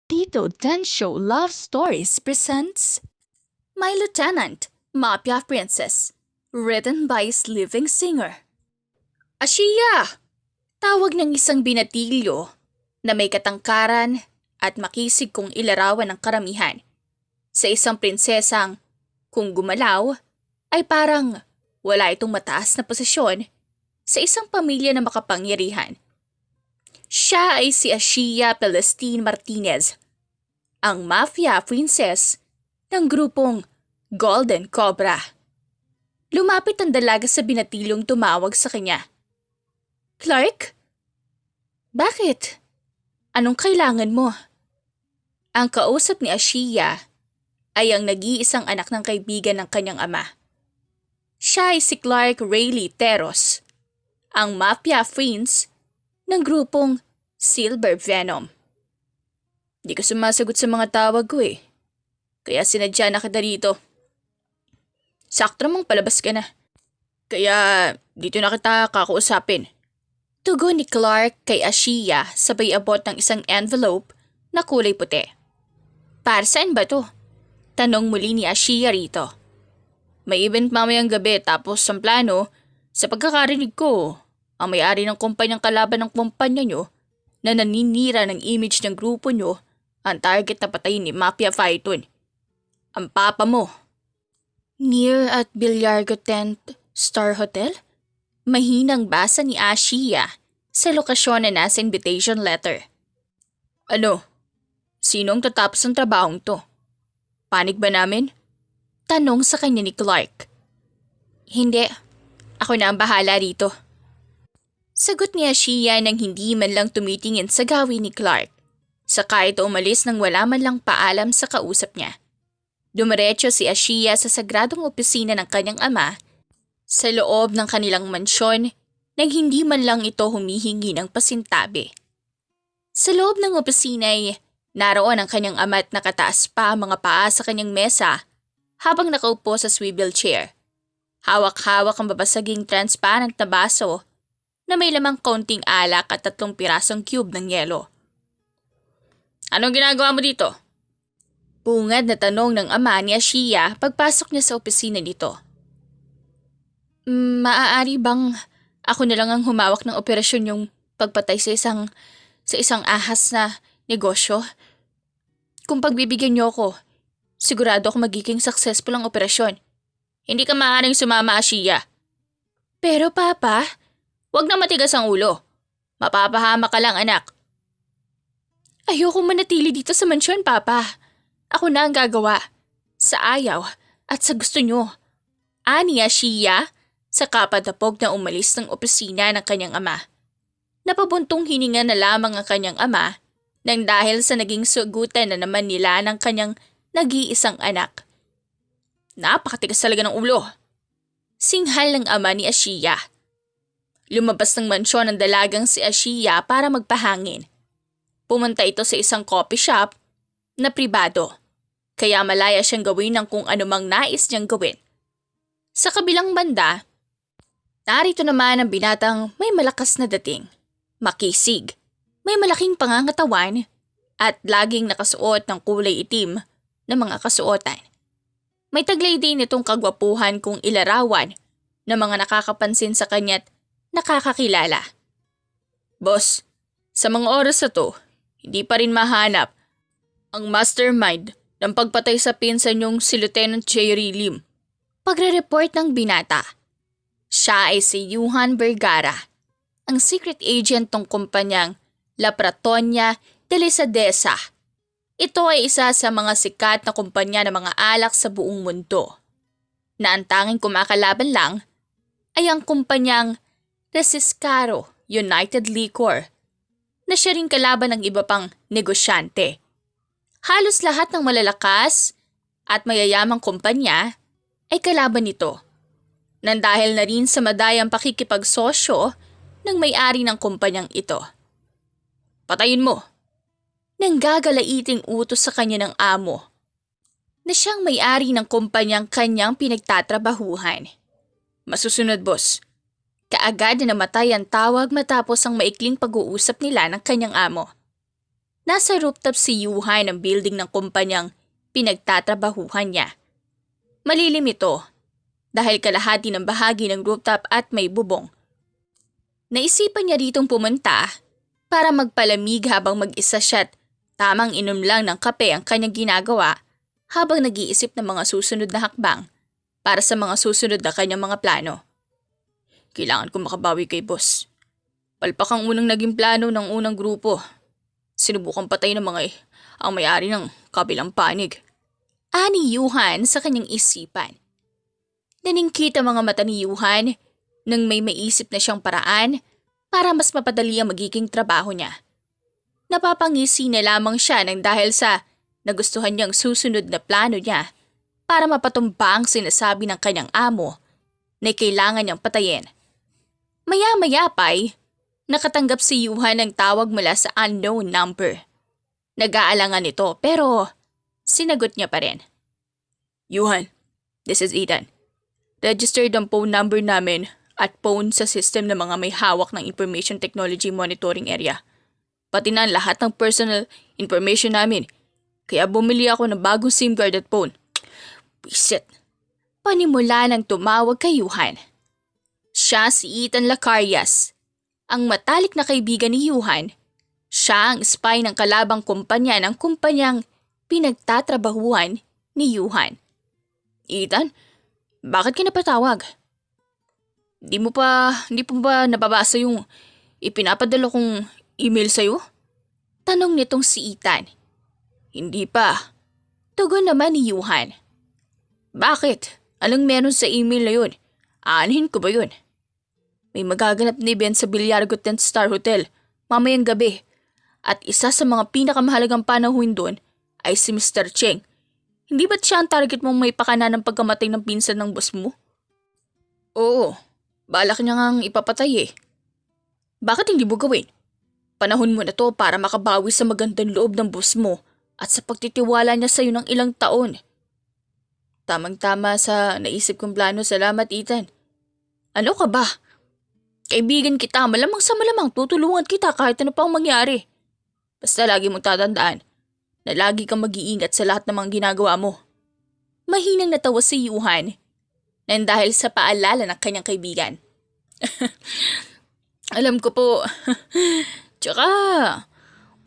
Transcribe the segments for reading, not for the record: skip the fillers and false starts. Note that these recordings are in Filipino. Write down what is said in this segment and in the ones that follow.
Tito Densho Love Stories presents My Lieutenant, Mafia Princess, written by Living Singer. Ashiya! Tawag ng isang binatilyo na may katangkaran at makisig kong ilarawan ng karamihan sa isang prinsesang kung gumalaw ay parang wala itong mataas na posisyon sa isang pamilya na makapangyarihan. Siya ay si Ashiya Celestine Martinez, ang mafia princess ng grupong Golden Cobra. Lumapit ang dalaga sa binatilyong tumawag sa kanya. Clark? Bakit? Anong kailangan mo? Ang kausap ni Ashiya ay ang nag-iisang anak ng kaibigan ng kanyang ama. Siya ay si Clark Rayleigh Teros, ang mafia prince ng grupong Silver Venom. Di ka sumasagot sa mga tawag ko eh. Kaya sinadya na kita dito. Sakto namang palabas ka na. Kaya dito na kita kakausapin. Tugon ni Clark kay Ashiya sabay abot ng isang envelope na kulay puti. Para saan ba to? Tanong muli ni Ashiya rito. May event mamayang gabi tapos ang plano, sa pagkakarinig ko, ang may-ari ng kumpanyang kalaban ng kumpanya nyo na naninira ng image ng grupo nyo ang target na patayin ni Mafia Phaeton. Ang papa mo. Near at Billargo Tent Star Hotel? Mahinang basa ni Ashiya sa lokasyon na nasa invitation letter. Ano? Sinong tatapos ang trabahong to? Panig ba namin? Tanong sa kanya ni Clark. Hindi. Ako na ang bahala rito. Sagot ni Ashiya nang hindi man lang tumitingin sa gawin ni Clark. Saka ito umalis nang wala man lang paalam sa kausap niya. Dumiretso si Ashiya sa sagradong opisina ng kanyang ama sa loob ng kanilang mansyon nang hindi man lang ito humihingi ng pasintabi. Sa loob ng opisina ay naroon ang kanyang ama at nakataas pa ang mga paa sa kanyang mesa habang nakaupo sa swivel chair. Hawak-hawak ang babasaging transparent na baso na may lamang kaunting alak at 3 pirasong cube ng yelo. Anong ginagawa mo dito? Bungad na tanong ng ama ni Ashiya pagpasok niya sa opisina nito. Maaari bang ako na lang ang humawak ng operasyon yung pagpatay sa isang ahas na negosyo? Kung pagbibigyan niyo ako, sigurado ako magiging successful ang operasyon. Hindi ka maaaring sumama, Ashiya. Pero papa, wag na matigas ang ulo. Mapapahama ka lang, anak. Ayoko manatili dito sa mansyon, Papa. Ako na ang gagawa. Sa ayaw at sa gusto nyo. Ani Ashiya sa kapadapog na umalis ng opisina ng kanyang ama. Napabuntong hininga na lamang ang kanyang ama nang dahil sa naging sugutan na naman nila ng kanyang nag-iisang anak. Napakatigas talaga ng ulo. Singhal ng ama ni Ashiya. Lumabas ng mansyon ang dalagang si Ashiya para magpahangin. Pumunta ito sa isang coffee shop na pribado, kaya malaya siyang gawin ng kung anumang nais niyang gawin. Sa kabilang banda, narito naman ang binatang may malakas na dating, makisig, may malaking pangangatawan at laging nakasuot ng kulay itim na mga kasuotan. May taglay din itong kagwapuhan kung ilarawan na mga nakakapansin sa kanya't nakakakilala. Boss, sa mga oras na to, hindi pa rin mahanap ang mastermind ng pagpatay sa pinsan niyong si Lieutenant Jerry Lim. Pagre-report ng binata, siya ay si Johan Vergara, ang secret agent ng kumpanyang La Pratonia de Lisadesa. Ito ay isa sa mga sikat na kumpanya ng mga alak sa buong mundo, na ang tanging kumakalaban lang ay ang kumpanyang Resiscaro United Liquor, na siya ring kalaban ng iba pang negosyante. Halos lahat ng malalakas at mayayamang kumpanya ay kalaban nito, nang dahil na rin sa madayang pakikipagsosyo ng may-ari ng kumpanyang ito. Patayin mo! Nang gagalaiting utos sa kanya ng amo, na siyang may-ari ng kumpanyang kanyang pinagtatrabahuhan. Masusunod, boss. Kaagad na namatay ang tawag matapos ang maikling pag-uusap nila ng kanyang amo. Nasa rooftop si Yuhan ng building ng kumpanyang pinagtatrabahuhan niya. Malilim ito dahil kalahati ng bahagi ng rooftop at may bubong. Naisipan niya ritong pumunta para magpalamig habang mag-isa siya't tamang inom lang ng kape ang kanyang ginagawa habang nag-iisip ng mga susunod na hakbang para sa mga susunod na kanyang mga plano. Kailangan ko makabawi kay boss. Palpak ang unang naging plano ng unang grupo. Sinubukang patay ng ang may-ari ng kabilang panig. Ani Yuhan sa kanyang isipan. Naningkit ang mga mata ni Yuhan nang may maisip na siyang paraan para mas mapadali ang magiging trabaho niya. Napapangisi na lamang siya nang dahil sa nagustuhan niyang susunod na plano niya para mapatumba ang sinasabi ng kanyang amo na kailangan niyang patayin. Maya-maya pa'y nakatanggap si Yuhan ng tawag mula sa unknown number. Nag-aalangan ito pero sinagot niya pa rin. Yuhan, this is Ethan. Registered ang phone number namin at phone sa system ng mga may hawak ng Information Technology Monitoring Area. Pati na lahat ng personal information namin. Kaya bumili ako ng bagong SIM card at phone. Bisit. Panimula nang tumawag kay Yuhan. Siya si Ethan Lacarias, ang matalik na kaibigan ni Yuhan. Siya ang spy ng kalabang kumpanya ng kumpanyang pinagtatrabahuhan ni Yuhan. Ethan, bakit ka napatawag? Di mo pa nababasa yung ipinapadala kong email sa'yo? Tanong nitong si Ethan. Hindi pa. Tugon naman ni Yuhan. Bakit? Anong meron sa email na yun? Aanhin ko ba yun? May magaganap na event sa Billargo 10 Star Hotel mamayang gabi at isa sa mga pinakamahalagang panahon doon ay si Mr. Cheng. Hindi ba't siya ang target mong may pakana ng pagkamatay ng pinsan ng boss mo? Oo, balak niya ngang ipapatay eh. Bakit hindi mo gawin? Panahon mo na to para makabawi sa magandang loob ng boss mo at sa pagtitiwala niya sa'yo ng ilang taon. Tamang-tama sa naisip kong plano, salamat Ethan. Ano ka ba? Kaibigan kita, malamang sa malamang tutulungan kita kahit ano pa ang mangyari. Basta lagi mong tatandaan na lagi kang mag-iingat sa lahat ng mga ginagawa mo. Mahinang natawa si Yuhan nang dahil sa paalala ng kanyang kaibigan. Alam ko po. Tsaka,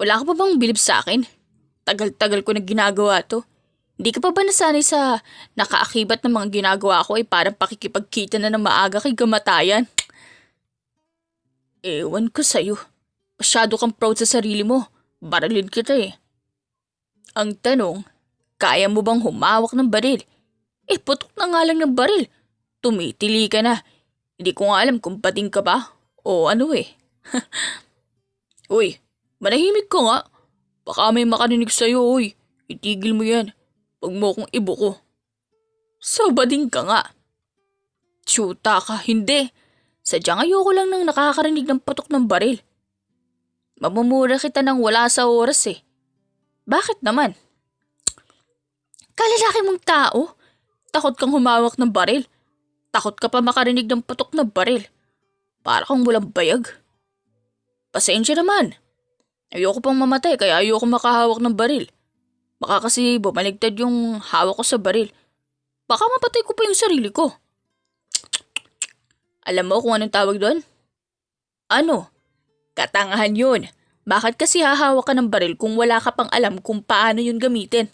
wala ka pa bang bilib sa akin? Tagal-tagal ko na ginagawa to. Hindi ka pa ba nasanay sa nakaakibat ng mga ginagawa ko ay parang pakikipagkita na ng maaga kay kamatayan? Ewan ko sa'yo. Masyado kang proud sa sarili mo. Baralin kita eh. Ang tanong, kaya mo bang humawak ng baril? Putok na nga lang ng baril. Tumitili ka na. Hindi ko nga alam kung pating ka ba o ano eh. Uy, manahimik ka nga. Baka may makarinig sa'yo, uy. Itigil mo yan. Huwag mo kong ibuko. Sabading ka nga. Tsuta ka, hindi. Sadyang ayoko lang nang nakakarinig ng putok ng baril. Mamumura kita nang wala sa oras eh. Bakit naman? Kalalaki mong tao. Takot kang humawak ng baril. Takot ka pa makarinig ng putok ng baril. Para kang walang bayag. Pasensya naman. Ayoko pang mamatay kaya ayoko makahawak ng baril. Baka kasi bumaligtad yung hawak ko sa baril. Baka mapatay ko pa yung sarili ko. Alam mo kung anong tawag doon? Ano? Katangahan yun. Bakit kasi hahawak ka ng baril kung wala ka pang alam kung paano yun gamitin?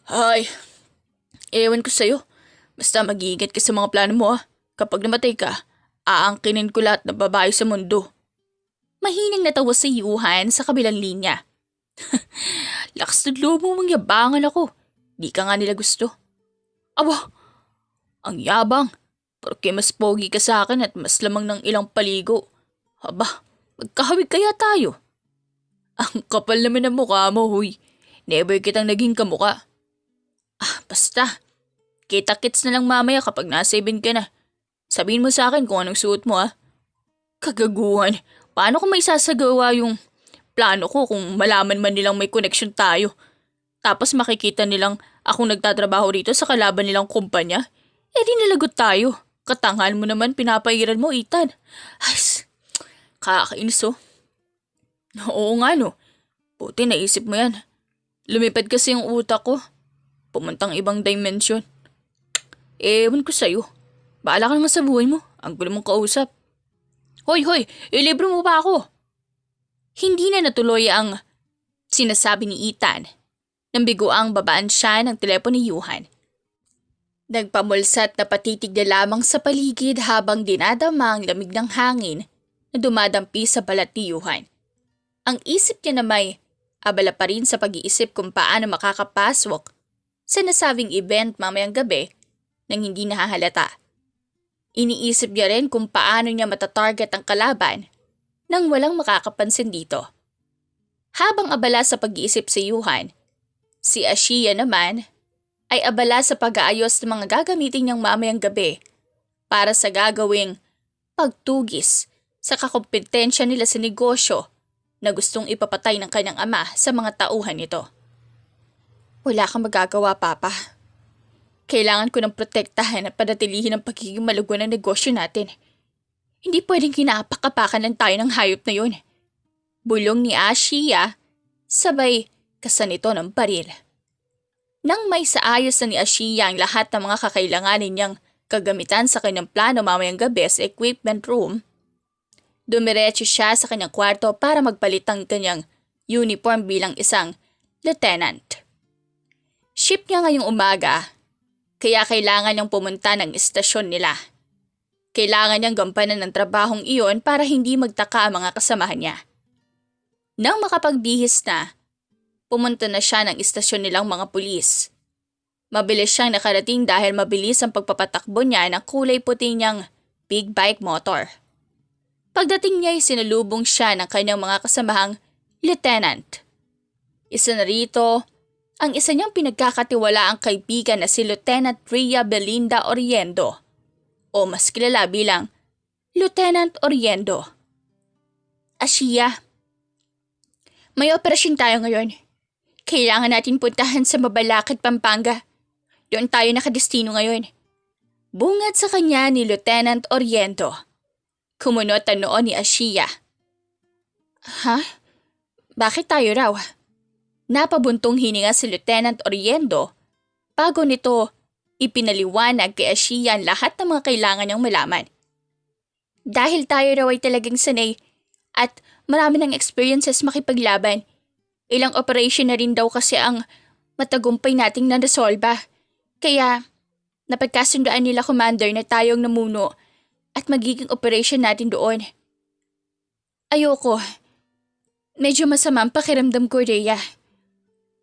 Ay, ewan ko sa'yo. Basta mag-iingat ka sa mga plano mo ah. Kapag namatay ka, aangkinin ko lahat na babae sa mundo. Mahinang natawa si Yuhan sa kabilang linya. Lakas ng loob mo mangyabangan ako. Di ka nga nila gusto. Aba, ang yabang. Porque mas pogi ka sa akin at mas lamang ng ilang paligo. Aba, magkahawig kaya tayo. Ang kapal naman ng mukha mo, huy. Never kitang naging kamukha. Basta. Kita-kits na lang mamaya kapag nasa 7 ka na. Sabihin mo sa akin kung anong suot mo, ha? Kagaguhan. Paano ko may sasagawa yung plano ko kung malaman man nilang may connection tayo? Tapos makikita nilang akong nagtatrabaho rito sa kalaban nilang kumpanya? Di nalagot tayo. Katanghal mo naman pinapairan mo, Ethan. Ay, kakainis oh. Oo nga no. Buti naisip mo yan. Lumipad kasi yung utak ko. Pumuntang ibang dimension. Ewan ko sa'yo. Baala ka nga sa buhay mo. Ang gulo mong kausap. Hoy, ilibro mo ba ako? Hindi na natuloy ang sinasabi ni Ethan. Nang biguang babaan siya ng telepono ni Johan. Nagpamulsat na patitig na lamang sa paligid habang dinadama ang lamig ng hangin na dumadampi sa balat ni Johan. Ang isip niya na may abala pa rin sa pag-iisip kung paano makakapasok sa nasabing event mamayang gabi nang hindi nahahalata. Iniisip niya rin kung paano niya matatarget ang kalaban nang walang makakapansin dito. Habang abala sa pag-iisip si Johan, si Ashiya naman ay abala sa pag-aayos ng mga gagamitin niyang mamayang gabi para sa gagawing pagtugis sa kakompetensya nila sa negosyo na gustong ipapatay ng kanyang ama sa mga tauhan nito. Wala kang magagawa, Papa. Kailangan ko ng protektahan at panatilihin ang pagiging malugo ng negosyo natin. Hindi pwedeng kinaapak-apakan lang tayo ng hayop na yun. Bulong ni Ashiya, sabay kasanito ng baril. Nang may saayos na ni Ashiya ang lahat ng mga kakailanganin niyang kagamitan sa kanyang plano mamayang gabi sa equipment room, dumiretso siya sa kanyang kwarto para magpalit ang kanyang uniform bilang isang lieutenant. Shift niya ngayong umaga, kaya kailangan niyang pumunta ng istasyon nila. Kailangan niyang gampanan ng trabahong iyon para hindi magtaka ang mga kasamahan niya. Nang makapagbihis na, pumunta na siya ng istasyon nilang mga pulis. Mabilis siyang nakarating dahil mabilis ang pagpapatakbo niya ng kulay puti niyang big bike motor. Pagdating niya ay sinalubong siya ng kanyang mga kasamahang lieutenant. Isa na rito, ang isa niyang pinagkakatiwalaang kaibigan na si Lieutenant Rhea Belinda Oriendo o mas kilala bilang Lieutenant Oriendo. Ashiya, may operasyon tayo ngayon. Kailangan natin puntahan sa Mabalacat, Pampanga. Doon tayo nakadestino ngayon. Bungad sa kanya ni Lieutenant Oriendo. Kumunot ang noo ni Ashiya. Ha? Bakit tayo raw? Napabuntong hininga si Lieutenant Oriendo bago nito ipinaliwanag kay Ashiya ang lahat ng mga kailangan niyang malaman. Dahil tayo raw ay talagang sanay at marami ng experiences makipaglaban, ilang operation na rin daw kasi ang matagumpay nating naresolba. Kaya napagkasundoan nila commander na tayong namuno at magiging operation natin doon. Ayoko. Medyo masama ang pakiramdam ko, Rhea.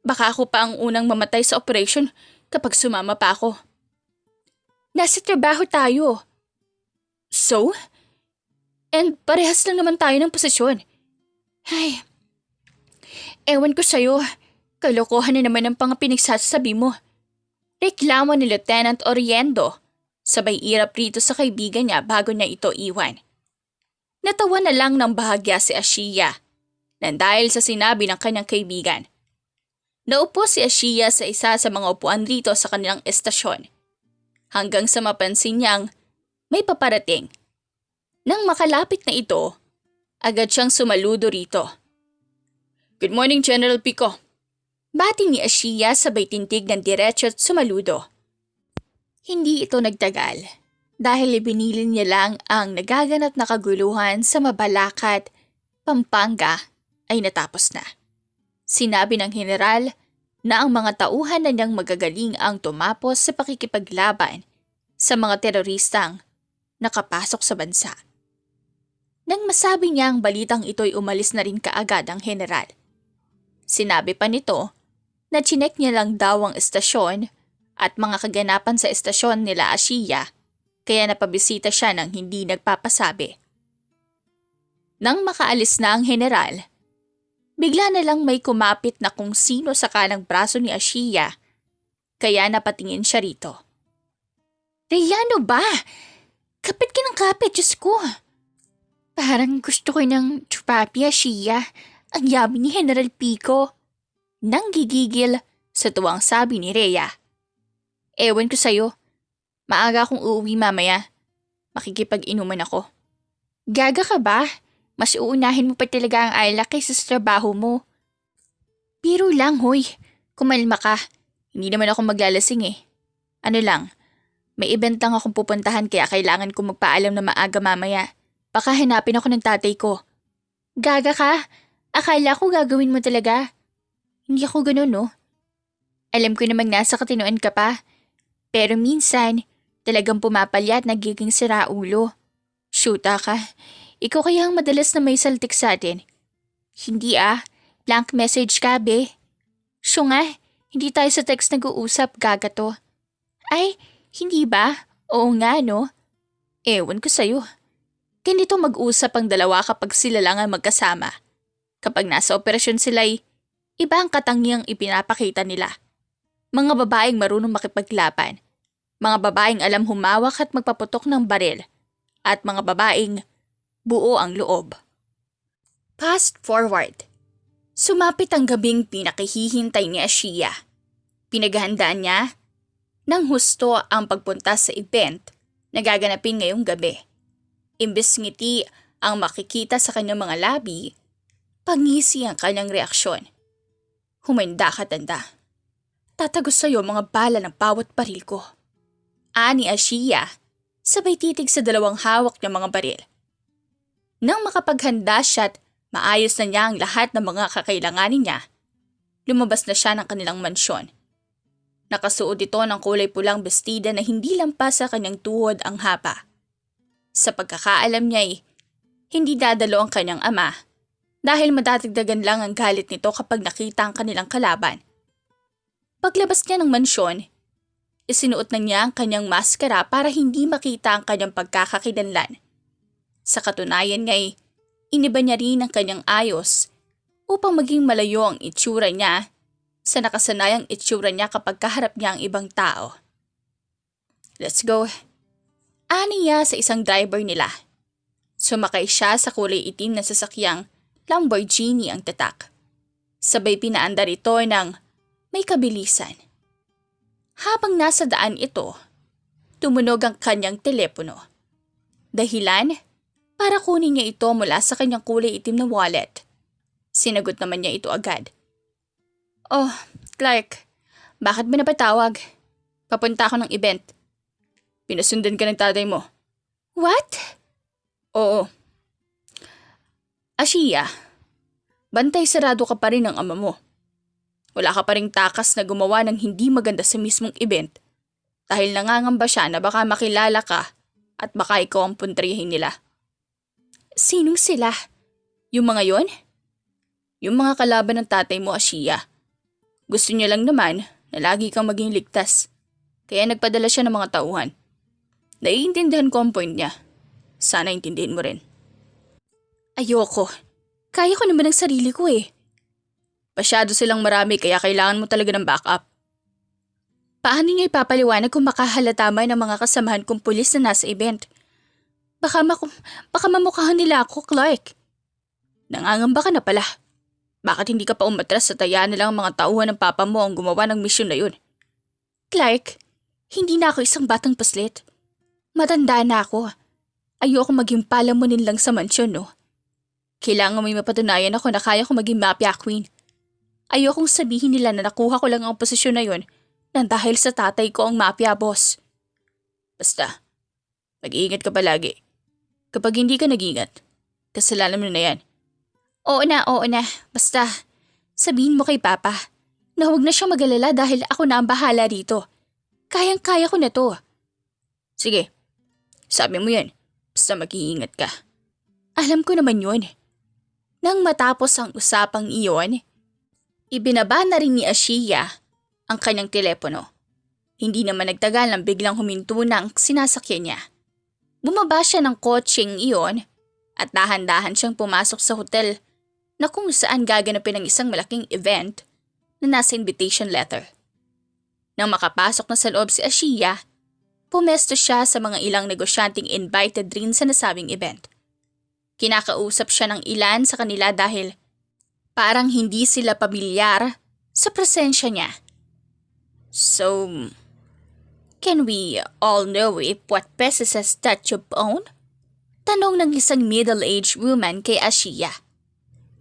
Baka ako pa ang unang mamatay sa operation kapag sumama pa ako. Nasa trabaho tayo. So? And parehas lang naman tayo ng posisyon. Ay, ewan ko sa'yo. Kalokohan na naman ang pinagsasabi mo. Reklamo ni Lieutenant Oriendo. Sabay irap rito sa kaibigan niya bago niya ito iwan. Natawa na lang ng bahagya si Ashiya nang dahil sa sinabi ng kanyang kaibigan. Naupo si Ashiya sa isa sa mga upuan rito sa kanilang estasyon hanggang sa mapansin niyang may paparating. Nang makalapit na ito, agad siyang sumaludo rito. Good morning, General Pico. Bati ni Ashiya sabay tintig ng diretso at sumaludo. Hindi ito nagtagal dahil ibinilin niya lang ang nagaganap na kaguluhan sa Mabalacat, Pampanga ay natapos na. Sinabi ng general na ang mga tauhan na niyang magagaling ang tumapos sa pakikipaglaban sa mga teroristang nakapasok sa bansa. Nang masabi niya ang balitang ito'y umalis na rin kaagad ang general. Sinabi pa nito na chinek niya lang daw ang estasyon at mga kaganapan sa estasyon nila Ashiya kaya napabisita siya ng hindi nagpapasabi. Nang makaalis na ang general, bigla na lang may kumapit na kung sino sa kanang braso ni Ashiya, kaya napatingin siya rito. Reyano ba? Kapit ka ng kapit, Diyos ko. Parang gusto ko ng chupapi, Ashiya. Ang yummy ni General Pico. Nang gigigil sa tuwang sabi ni Rhea. Ewan ko sa'yo. Maaga akong uuwi mamaya. Makikipag-inuman ako. Gaga ka ba? Mas uunahin mo pa talaga ang alak kaysa sa trabaho mo. Biro lang, hoy. Kumalma ka. Hindi naman ako maglalasing eh. Ano lang, may event lang akong pupuntahan kaya kailangan ko magpaalam na maaga mamaya. Baka hanapin ako ng tatay ko. Gaga ka? Akala ko gagawin mo talaga. Hindi ako ganun, no? Alam ko namang nasa katinoan ka pa. Pero minsan, talagang pumapalya at nagiging siraulo. Shoota ka. Ikaw kaya ang madalas na may saltik sa atin. Hindi blank message ka, be. Siyo nga, hindi tayo sa text nag-uusap, gaga to. Ay, hindi ba? Oo nga, no? Ewan ko sa'yo. Ganito mag-usap ang dalawa kapag sila lang ang magkasama. Kapag nasa operasyon sila'y, iba ang katangiang ipinapakita nila. Mga babaeng marunong makipaglaban. Mga babaeng alam humawak at magpaputok ng baril. At mga babaeng buo ang loob. Fast forward. Sumapit ang gabing pinakihihintay ni Ashiya. Pinaghahandaan niya ng husto ang pagpunta sa event na gaganapin ngayong gabi. Imbes ngiti ang makikita sa kanyang mga labi, pangisi ang kanyang reaksyon. Humanda ka, tanda. Tatagos sa'yo mga bala ng bawat baril ko. Ani Ashiya, sabay titig sa dalawang hawak ng mga baril. Nang makapaghanda siya at maayos na niya ang lahat ng mga kakailanganin niya, lumabas na siya ng kanilang mansyon. Nakasuot ito ng kulay pulang bestida na hindi lampas sa kanyang tuhod ang haba. Sa pagkakaalam niya hindi dadalo ang kanyang ama dahil madadagdagan lang ang galit nito kapag nakita ang kanilang kalaban. Paglabas niya ng mansyon, isinuot na niya ang kanyang maskara para hindi makita ang kanyang pagkakakilanlan. Sa katunayan iniba niya rin ang kanyang ayos upang maging malayo ang itsura niya sa nakasanayang itsura niya kapag kaharap niya ang ibang tao. Let's go. Ani niya sa isang driver nila. Sumakay siya sa kulay itim na sasakyang Lamborghini ang tatak. Sabay pinaandar ito ng may kabilisan. Habang nasa daan ito, tumunog ang kanyang telepono. Dahilan? Para kunin niya ito mula sa kanyang kulay itim na wallet. Sinagot naman niya ito agad. Oh, Clark, bakit mo napatawag? Papunta ako ng event. Pinasundan ka ng tatay mo. What? Oo. Ashiya, bantay sarado ka pa rin ng ama mo. Wala ka pa ring takas na gumawa ng hindi maganda sa mismong event dahil nangangamba siya na baka makilala ka at baka ikaw ang puntriyahin nila. Sinong sila? Yung mga yon? Yung mga kalaban ng tatay mo, Ashiya. Gusto niya lang naman na lagi kang maging ligtas, kaya nagpadala siya ng mga tauhan. Naiintindihan ko ang point niya. Sana intindihin mo rin. Ayoko. Kaya ko naman ang sarili ko eh. Pasyado silang marami kaya kailangan mo talaga ng backup. Paano niyo ipapaliwanag kung makahalata man ng mga kasamahan kong pulis na nasa event? Baka mamukhahan nila ako, Clark. Nangangamba ka na pala. Bakit hindi ka pa umatras sa tayaan nilang mga tauhan ng papa mo ang gumawa ng misyon na yun? Clark, hindi na ako isang batang paslit. Matanda na ako. Ayoko maging palamunin lang sa mansyon, no? Kailangan may mapatunayan ako na kaya ko maging mafia queen. Ayokong sabihin nila na nakuha ko lang ang posisyon na yun nang dahil sa tatay ko ang mafia boss. Basta, mag-iingat ka palagi. Kapag hindi ka nag-ingat, kasalanan mo na yan. Oo na. Basta, sabihin mo kay Papa na huwag na siyang mag-alala dahil ako na ang bahala dito. Kayang-kaya ko na to. Sige, sabi mo yan. Basta mag-iingat ka. Alam ko naman yun. Nang matapos ang usapang iyon, ibinaba na rin ni Ashiya ang kanyang telepono. Hindi naman nagtagal nang biglang huminto na ang sinasakyan niya. Bumaba siya ng kotseng iyon at dahan-dahan siyang pumasok sa hotel na kung saan gaganapin ang isang malaking event na nasa invitation letter. Nang makapasok na sa loob si Ashiya, pumesto siya sa mga ilang negosyanteng invited rin sa nasabing event. Kinakausap siya ng ilan sa kanila dahil parang hindi sila pamilyar sa presensya niya. So, can we all know if what businesses that you own? Tanong ng isang middle-aged woman kay Ashiya.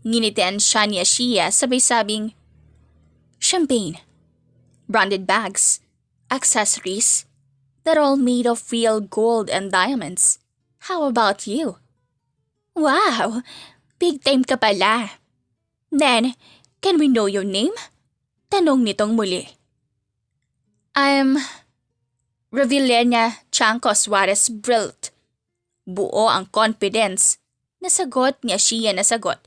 Nginitian siya ni Ashiya sabay sabing, champagne, branded bags, accessories, that all made of real gold and diamonds. How about you? Wow, big time ka pala. Then, can we know your name? Tanong nitong muli. I'm Revillena Chanco Suarez Brilt. Buo ang confidence na sagot ni Ashiya na sagot.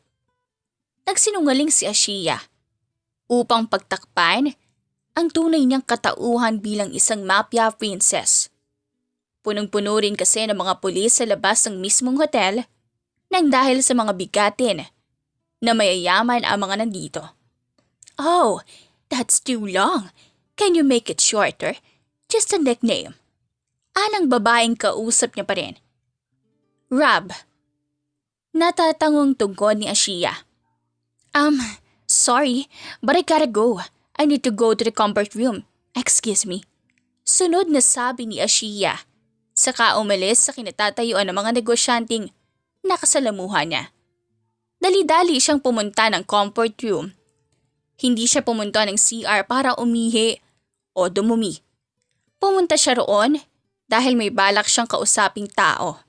Nagsinungaling si Ashiya upang pagtakpan ang tunay niyang katauhan bilang isang mafia princess. Punong-puno rin kasi ng mga pulis sa labas ng mismong hotel nang dahil sa mga bigatin na mayayaman ang mga nandito. Oh, that's too long. Can you make it shorter? Just a nickname. Alang babaeng kausap niya pa rin. Rob. Natatangong tugon ni Ashiya. Sorry, but I gotta go. I need to go to the comfort room. Excuse me. Sunod na sabi ni Ashiya. Saka umalis sa kinatatayuan ng mga negosyanteng nakasalamuhan niya. Dali-dali siyang pumunta ng comfort room. Hindi siya pumunta ng CR para umihi o dumumi. Pumunta siya roon dahil may balak siyang kausaping tao.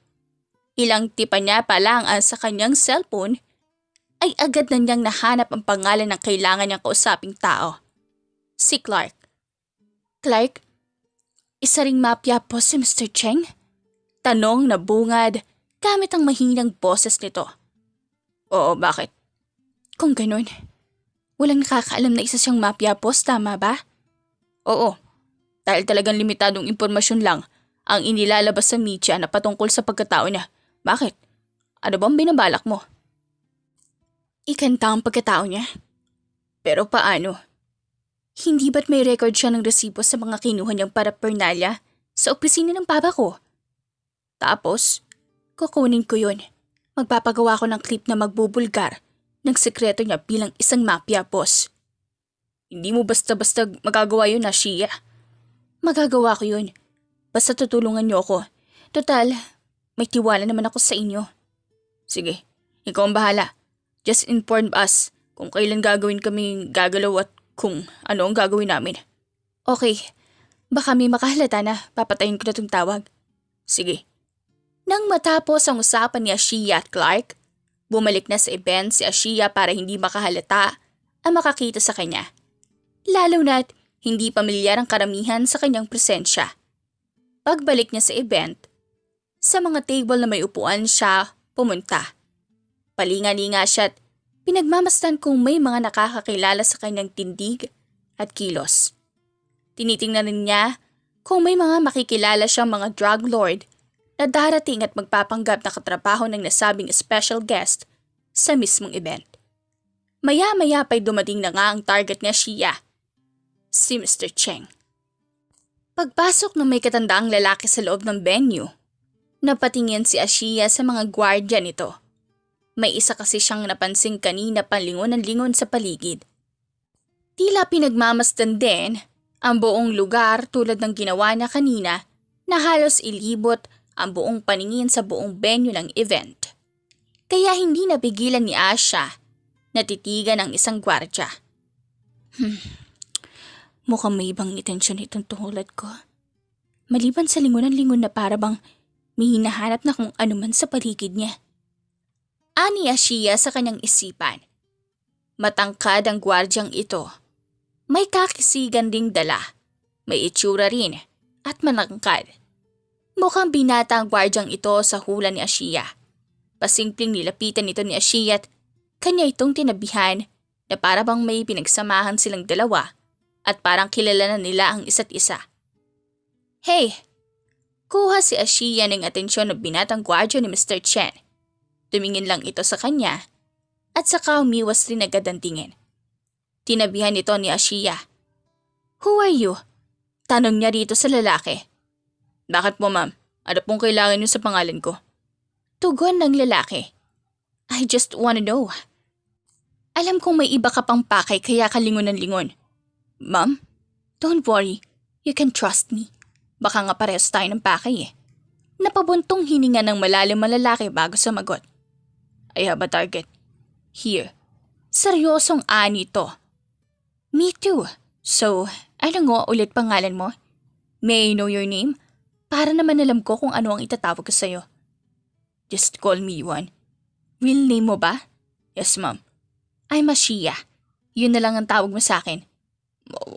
Ilang tipa niya pa lang sa kanyang cellphone ay agad na niyang nahanap ang pangalan ng kailangan niyang kausaping tao. Si Clark. Clark? Isa ring mafia boss si Mr. Cheng? Tanong na bungad gamit ang mahinang boses nito. Oo, bakit? Kung ganun, walang nakakaalam na isa siyang mafia boss, tama ba? Oo, dahil talagang limitadong impormasyon lang ang inilalabas sa media na patungkol sa pagkatao niya. Bakit? Ano bang binabalak mo? Ikanta ang pagkatao niya? Pero paano? Hindi ba't may record siya ng resibo sa mga kinuha niyang paraphernalia sa opisina ng papa ko? Tapos, kukunin ko yun. Magpapagawa ko ng clip na magbubulgar ng sekreto niya bilang isang mafia boss. Hindi mo basta-basta magagawa yun, Ashiya. Magagawa ko yun. Basta tutulungan niyo ako. Total, may tiwala naman ako sa inyo. Sige, ikaw ang bahala. Just inform us kung kailan gagawin kami gagalaw at kung ano ang gagawin namin. Okay, baka may makahalata na papatayin ko na itong tawag. Sige. Nang matapos ang usapan ni Ashiya at Clark, bumalik na sa event si Ashiya para hindi makahalata ang makakita sa kanya. Lalo na't hindi pamilyar ang karamihan sa kanyang presensya. Pagbalik niya sa event, sa mga table na may upuan siya pumunta. Palinga-linga siya at pinagmamasdan kung may mga nakakakilala sa kanyang tindig at kilos. Tinitingnan rin niya kung may mga makikilala siyang mga drug lord na darating at magpapanggap na katrabaho ng nasabing special guest sa mismong event. Maya-maya pa'y dumating na nga ang target ni Ashiya, si Mr. Cheng. Pagpasok ng may katandaang lalaki sa loob ng venue, napatingin si Ashiya sa mga gwardya nito. May isa kasi siyang napansing kanina panlingon ng lingon sa paligid. Tila pinagmamasdan din ang buong lugar tulad ng ginawa niya kanina na halos ilibot ang buong paningin sa buong venue ng event. Kaya hindi napigilan ni Asha na titigan ang isang gwardya. Mukhang may ibang intensyon itong tungulad ko. Maliban sa lingon na para bang may hinahanap na kung ano man sa paligid niya. Ani Ashiya sa kanyang isipan. Matangkad ang gwardyang ito. May kakisigan ding dala. May itsura rin at manangkad. Mukhang binata ang gwardyang ito sa hula ni Ashiya. Pasimpleng nilapitan ito ni Ashiya at kanya itong tinabihan na para bang may pinagsamahan silang dalawa at parang kilala na nila ang isa't isa. Hey, Kuha si Ashiya ng atensyon ng binatang gwardiya ni Mr. Chen. Tumingin lang ito sa kanya at saka umiwas rin agad ang tingin. Tinabihan ito ni Ashiya. "Who are you?" Tanong niya rito sa lalaki. "Bakit po ma'am? Ano pong kailangan niyo sa pangalan ko?" Tugon ng lalaki. "I just wanna know." "Alam kong may iba ka pang pakay kaya ka lingon ng lingon." "Ma'am? Don't worry, you can trust me. Baka nga parehas tayo ng pakay eh." Napabuntong hininga ng malalim ang lalaki bago sumagot. "I have a target. Here." Seryosong ani ito. "Me too. So, ano nga ulit pangalan mo? May I know your name? Para naman alam ko kung ano ang itatawag ko sa'yo." "Just call me Yuan." "Real name mo ba?" "Yes, ma'am." "I'm Ashiya. Yun na lang ang tawag mo sa akin."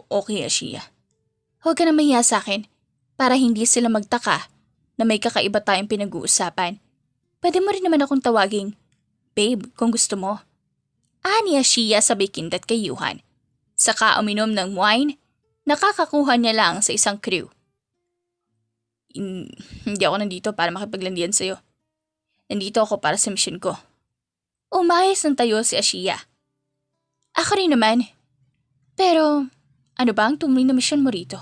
Okay, Ashiya." "Huwag ka na mahiya sa akin para hindi sila magtaka na may kakaiba tayong pinag-uusapan. Pwede mo rin naman akong tawaging babe kung gusto mo." Ani Ashiya sabay kindat kay Yuhan. Saka uminom ng wine, nakakakuha niya lang sa isang crew. Hindi ako nandito para makipaglandian sa'yo. Nandito ako para sa mission ko." Umayos ng tayo si Ashiya. "Ako rin naman. Pero ano ba ang tunay na mission mo rito?"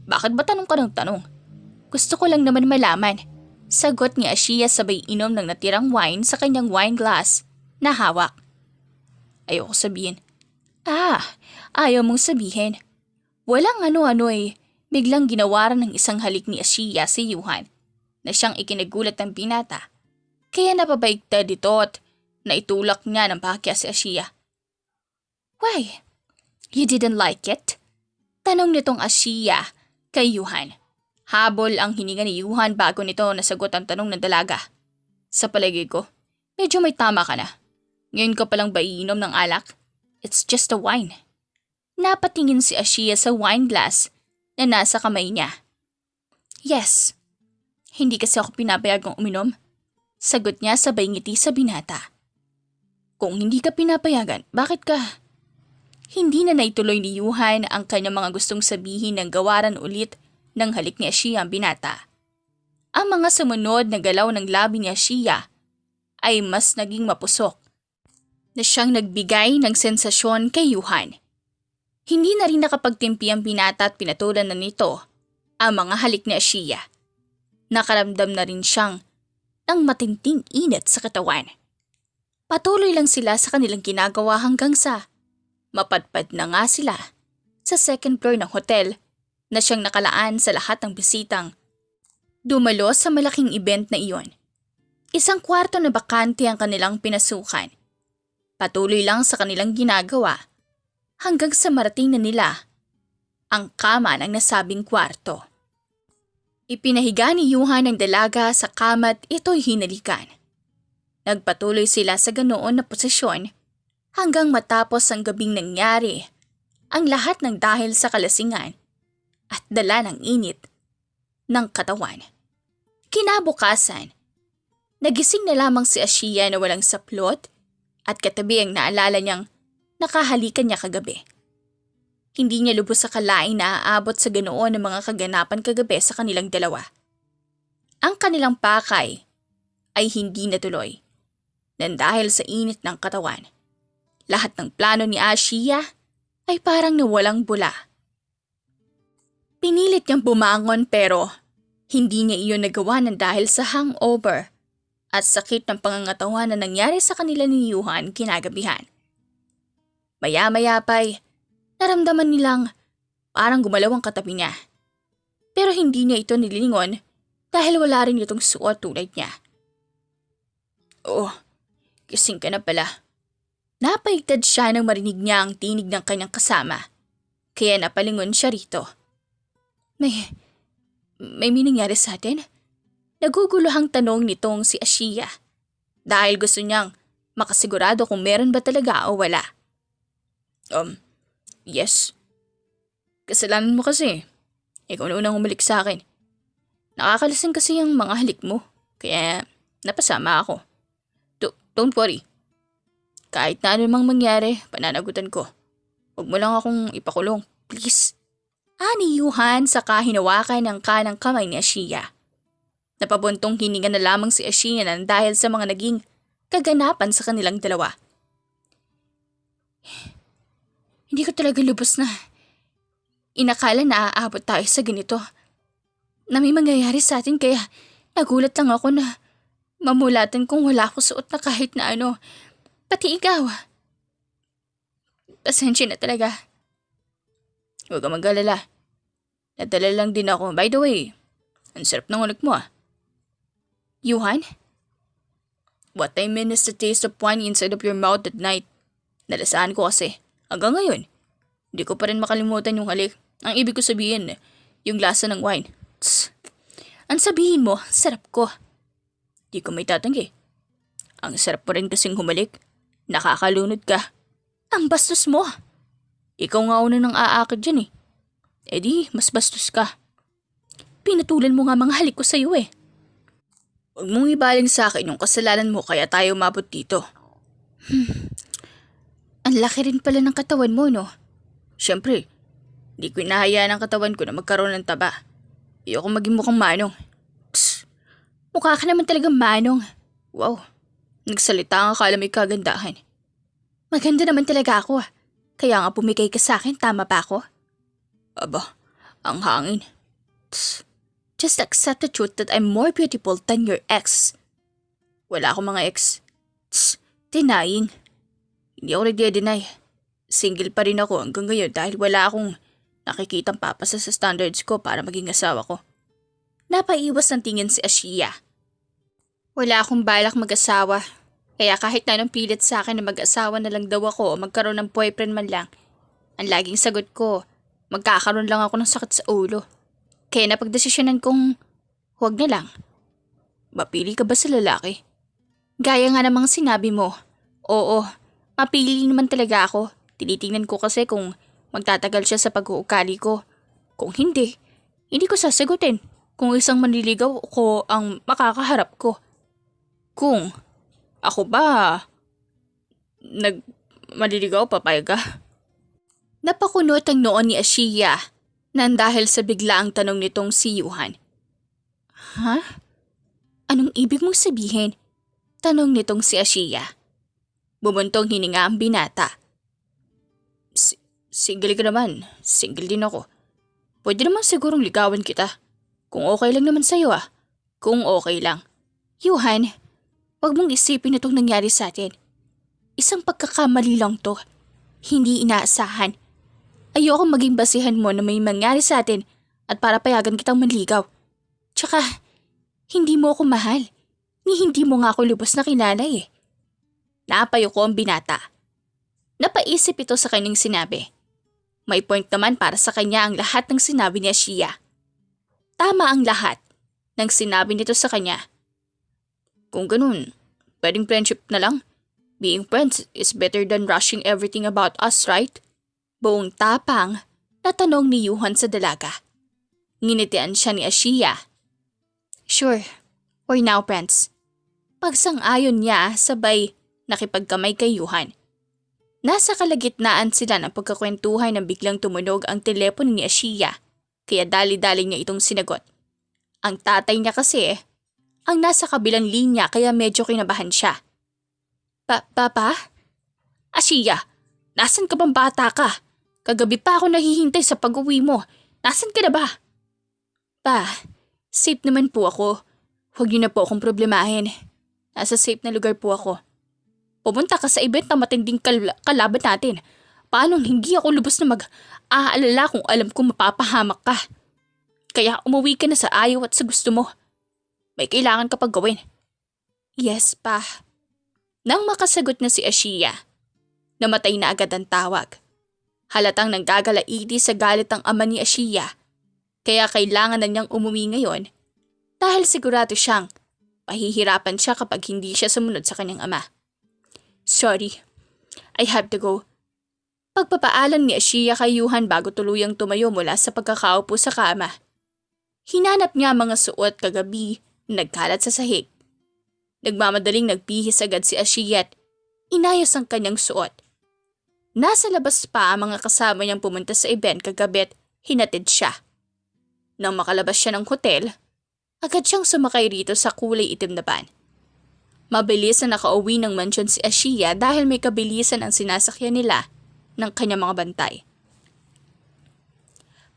"Bakit ba tanong ka ng tanong? Gusto ko lang naman malaman." Sagot ni Ashiya sabay inom ng natirang wine sa kanyang wine glass na hawak. "Ayoko sabihin." Ayaw mong sabihin." Walang ano-ano biglang ginawaran ng isang halik ni Ashiya si Yuhan na siyang ikinagulat ng binata. Kaya napabaigtad ito at naitulak niya ng pakya si Ashiya. "Why? You didn't like it?" Tanong nitong Ashiya kay Yuhan. Habol ang hininga ni Yuhan bago nito nasagot ang tanong ng dalaga. "Sa palagay ko, medyo may tama ka na. Ngayon ka palang ba iinom ng alak? It's just a wine." Napatingin si Ashiya sa wine glass na nasa kamay niya. "Yes. Hindi kasi ako pinapayagang uminom." Sagot niya sabay ngiti sa binata. "Kung hindi ka pinapayagan, bakit ka?" Hindi na naituloy ni Yuhan ang kanyang mga gustong sabihin ng gawaran ulit ng halik ni Ashiya ang binata. Ang mga sumunod na galaw ng labi ni Ashiya ay mas naging mapusok na siyang nagbigay ng sensasyon kay Yuhan. Hindi na rin nakapagtimpi ang binata at pinatulan na nito ang mga halik ni Ashiya. Nakaramdam na rin siyang ng matinding init sa katawan. Patuloy lang sila sa kanilang ginagawa hanggang sa mapadpad na nga sila sa second floor ng hotel na siyang nakalaan sa lahat ng bisitang dumalo sa malaking event na iyon. Isang kwarto na bakante ang kanilang pinasukan. Patuloy lang sa kanilang ginagawa hanggang sa marating na nila ang kama ng nasabing kwarto. Ipinahiga ni Yuhan ang dalaga sa kama at ito'y hinalikan. Nagpatuloy sila sa ganoon na posisyon hanggang matapos ang gabing nangyari ang lahat ng dahil sa kalasingan at dala ng init ng katawan. Kinabukasan, nagising na lamang si Ashiya na walang saplot at katabi ang naalala niyang nakahalikan niya kagabi. Hindi niya lubos sa kalain na aabot sa ganoon ng mga kaganapan kagabi sa kanilang dalawa. Ang kanilang pakay ay hindi natuloy nang dahil sa init ng katawan. Lahat ng plano ni Ashiya ay parang nawalang bula. Pinilit niyang bumangon pero hindi niya iyon nagawa ng dahil sa hangover at sakit ng pangangatawan na nangyari sa kanila ni Yuhan kinagabihan. Maya-maya pa'y naramdaman nilang parang gumalaw ang katabi niya. Pero hindi niya ito nililingon dahil wala rin itong suot tulad niya. "Oh, gising ka na pala." Napaigtad siya nang marinig niya ang tinig ng kanyang kasama. Kaya napalingon siya rito. May nangyari sa atin?" Naguguluhang tanong nitong si Ashiya dahil gusto niyang makasigurado kung meron ba talaga o wala. Yes. Kasalanan mo kasi. Ikaw na unang humalik sa akin. Nakakalasing kasi ang mga halik mo, kaya napasama ako. Don't worry. Kahit na anumang mangyari, pananagutan ko. Huwag mo lang akong ipakulong, please." Ani Yuhan saka hinawakan ng kanang kamay ni Ashiya. Napabuntong hininga na lamang si Ashia dahil sa mga naging kaganapan sa kanilang dalawa. Hindi ko talaga lubos na inakala na aabot tayo sa ganito. Na may mangyayari sa atin kaya nagulat lang ako na mamulatan kung wala ako suot na kahit na ano. Pati ikaw. Pasensya na talaga. Huwag ka mag-alala. Nadala lang din ako. By the way, ang sarap ng ulit mo ah. Yuhan? What I mean is the taste of wine inside of your mouth at night. Nalasaan ko kasi. Hanggang ngayon, hindi ko pa rin makalimutan yung halik. Ang ibig ko sabihin, yung lasa ng wine. Tss. Ang sabihin mo, sarap ko. Di ko may tatanggi. Ang sarap mo rin kasing humalik. Nakakalunod ka. Ang bastos mo. Ikaw nga una nang aakit dyan eh. E di, mas bastos ka. Pinatulan mo nga mga halik ko sa'yo eh. Huwag mong ibaling sa akin yung kasalanan mo kaya tayo umabot dito. Ang laki rin pala ng katawan mo, no? Siyempre, di ko inahayaan ang katawan ko na magkaroon ng taba. Ayoko maging mukhang manong. Tss, mukha ka naman talagang manong. Wow, nagsalita ang akala may kagandahan. Maganda naman talaga ako ah. Kaya nga pumigay ka sa akin, tama ba ako? Aba, ang hangin. Tss, just accept the truth that I'm more beautiful than your ex. Wala akong mga ex. Tss, denying. Hindi ako nagde-deny. Single pa rin ako hanggang ngayon dahil wala akong nakikitang papasa sa standards ko para maging asawa ko. Napaiwas ng tingin si Ashia. Wala akong balak mag-asawa. Kaya kahit na anong pilit sa akin na mag-asawa na lang daw ako o magkaroon ng boyfriend man lang, ang laging sagot ko, magkakaroon lang ako ng sakit sa ulo. Kaya napagdesisyonan kong huwag na lang. Mapili ka ba sa lalaki? Gaya nga namang sinabi mo, oo, mapili naman talaga ako. Tinitingnan ko kasi kung magtatagal siya sa pag-uukali ko. Kung hindi, hindi ko sasagutin kung isang manliligaw ko ang makakaharap ko. Kung ako ba maliligaw, papayag ka? Napakunot ang noon ni Ashia nang dahil sa biglaang tanong nitong si Yuhan. Ha? Anong ibig mong sabihin? Tanong nitong si Ashia. Bumuntong hininga ang binata. Single ka naman. Single din ako. Pwede naman sigurong ligawan kita. Kung okay lang naman sa'yo ah. Kung okay lang. Yuhan, huwag mong isipin itong nangyari sa atin. Isang pagkakamali lang to. Hindi inaasahan. Ayokong maging basihan mo na may mangyari sa atin at para payagan kitang manligaw. Tsaka, hindi mo ako mahal. Ni hindi mo nga ako lubos na kilala eh. Napayo ko ang binata. Napaisip ito sa kanyang sinabi. May point naman para sa kanya ang lahat ng sinabi ni Ashia. Tama ang lahat ng sinabi nito sa kanya. Kung ganun, pwedeng friendship na lang. Being friends is better than rushing everything about us, right? Buong tapang na tanong ni Yuhan sa dalaga. Nginitian siya ni Ashia. Sure, we're now friends. Pagsang-ayon niya sabay nakipagkamay kay Yuhan. Nasa kalagitnaan sila ng pagkakwentuhan nang biglang tumunog ang telepono ni Ashia, kaya dali-dali niya itong sinagot. Ang tatay niya kasi ang nasa kabilang linya kaya medyo kinabahan siya. Papa? Ashia, nasan ka bang bata ka? Kagabi pa ako nahihintay sa pag-uwi mo. Nasan ka na ba? Pa, safe naman po ako. Huwag niyo na po akong problemahin. Nasa safe na lugar po ako. Pumunta ka sa event na matinding kalaban natin. Paano hindi ako lubos na mag-aalala kung alam kong mapapahamak ka? Kaya umuwi ka na sa ayaw at sa gusto mo. May kailangan ka pag gawin. Yes, pa. Nang makasagot na si Ashia, namatay na agad ang tawag. Halatang nanggagalaiti sa galit ang ama ni Ashia, kaya kailangan na niyang umuwi ngayon dahil sigurado siyang pahihirapan siya kapag hindi siya sumunod sa kanyang ama. Sorry, I have to go. Pagpapaalam ni Ashia kay Yuhan bago tuluyang tumayo mula sa pagkakaupo sa kama. Hinanap niya mga suot kagabi na nagkalat sa sahig. Nagmamadaling nagbihis agad si Ashia at inayos ang kanyang suot. Nasa labas pa ang mga kasama niyang pumunta sa event kagabi at hinatid siya. Nang makalabas siya ng hotel, Agad siyang sumakay rito sa kulay itim na van. Mabilis na nakauwi ng mansyon si Ashiya dahil may kabilisan ang sinasakyan nila ng kanyang mga bantay.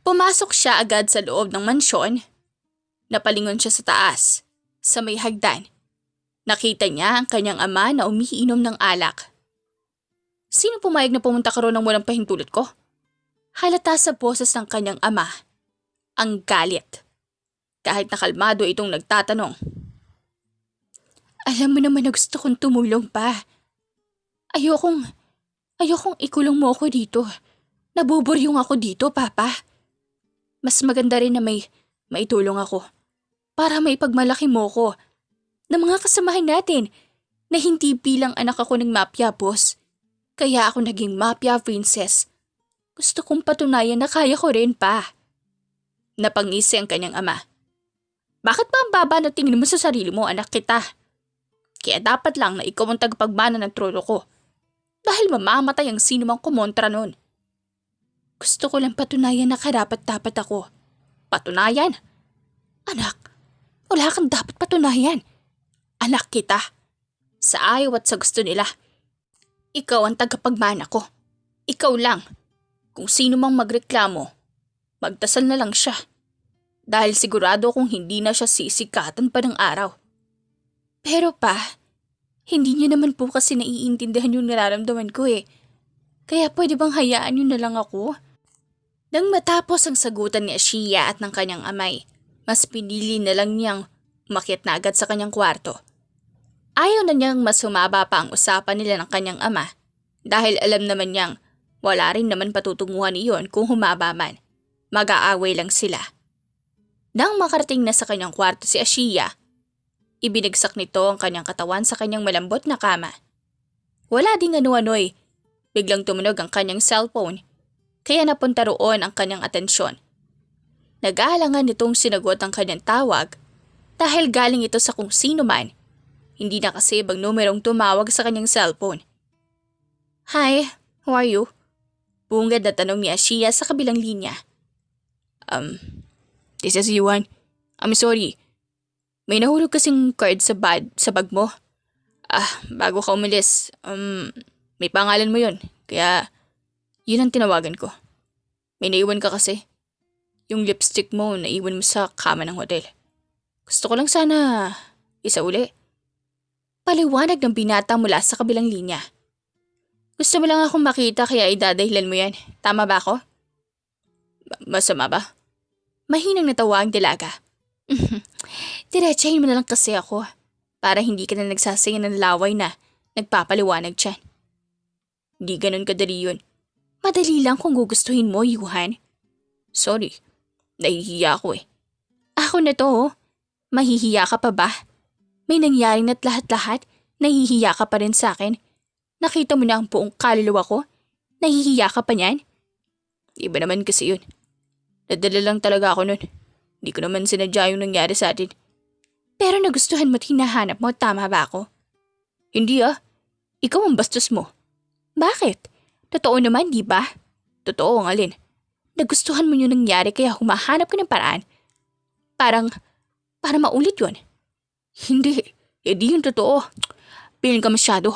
Pumasok siya agad sa loob ng mansyon. Napalingon siya sa taas, sa may hagdan. Nakita niya ang kanyang ama na umiinom ng alak. Sino pumayag na pumunta ka roon ng walang pahintulot ko? Halata sa boses ng kanyang ama ang galit. Kahit nakalmado itong nagtatanong. Alam mo naman na gusto kong tumulong pa. Ayokong ikulong mo ako dito. Nabuburyong ako dito, Papa. Mas maganda rin na may tulong ako para maipagmalaki mo ko ng mga kasamahan natin na hindi bilang anak ako ng mafia boss. Kaya ako naging mafia princess. Gusto kong patunayan na kaya ko rin pa. Napangisi ang kanyang ama. Bakit ba ang baba na tingin mo sa sarili mo, anak kita? Kaya dapat lang na ikaw ang tagapagmana ng trono ko. Dahil mamamatay ang sino mang kumontra nun. Gusto ko lang patunayan na karapat-dapat ako. Patunayan? Anak, wala kang dapat patunayan. Anak kita. Sa ayaw at sa gusto nila. Ikaw ang tagapagmana ko. Ikaw lang. Kung sino mang magreklamo, magdasal na lang siya. Dahil sigurado kung hindi na siya sisikatan pa ng araw. Pero pa, hindi niyo naman po kasi naiintindihan yung nararamdaman ko eh. Kaya pwede bang hayaan niyo na lang ako? Nang matapos ang sagutan ni Ashiya at ng kanyang amay, mas pinili na lang niyang umakyat na agad sa kanyang kwarto. Ayaw na niyang mas humaba pa ang usapan nila ng kanyang ama dahil alam naman niyang wala rin naman patutunguhan iyon kung humaba man. Mag-aaway lang sila. Nang makarating na sa kanyang kwarto si Ashiya, ibinagsak nito ang kanyang katawan sa kanyang malambot na kama. Wala ding ano-ano'y. Biglang tumunog ang kanyang cellphone, kaya napunta roon ang kanyang atensyon. Nag-aalangan nitong sinagot ang kanyang tawag dahil galing ito sa kung sino man. Hindi na kasi ibang numerong tumawag sa kanyang cellphone. Hi, how are you? Bungad na tanong ni Ashiya sa kabilang linya. This is Yuan. I'm sorry. May nahulog kasing card sa bag mo. Bago ka umalis, may pangalan mo yun. Kaya, yun ang tinawagan ko. May naiwan ka kasi. Yung lipstick mo, naiwan mo sa kama ng hotel. Gusto ko lang sana isa uli. Paliwanag ng binata mula sa kabilang linya. Gusto mo lang akong makita kaya idadahilan mo yan. Tama ba ako? Masama ba? Mahinang natawa ang dalaga. Diretsahin mo na lang kasi ako para hindi ka na nagsasingin ng laway na nagpapaliwanag dyan. Hindi ganun kadali yun. Madali lang kung gugustuhin mo, Yuhan. Sorry, nahihiya ako eh. Ako na to, oh. Mahihiya ka pa ba? May nangyari na't lahat-lahat, nahihiya ka pa rin sa akin. Nakita mo na ang buong kaluluwa ko, nahihiya ka pa niyan? Iba naman kasi yun. Nadala lang talaga ako nun. Hindi ko naman sinadya yung nangyari sa atin. Pero nagustuhan mo't hinahanap mo, tama ba ako? Hindi ah. Ikaw ang bastos mo. Bakit? Totoo naman, di ba? Totoo ang alin. Nagustuhan mo yung nangyari kaya humahanap ka ng paraan. Para maulit yun. Hindi. Hindi yun totoo. Pilin ka masyado.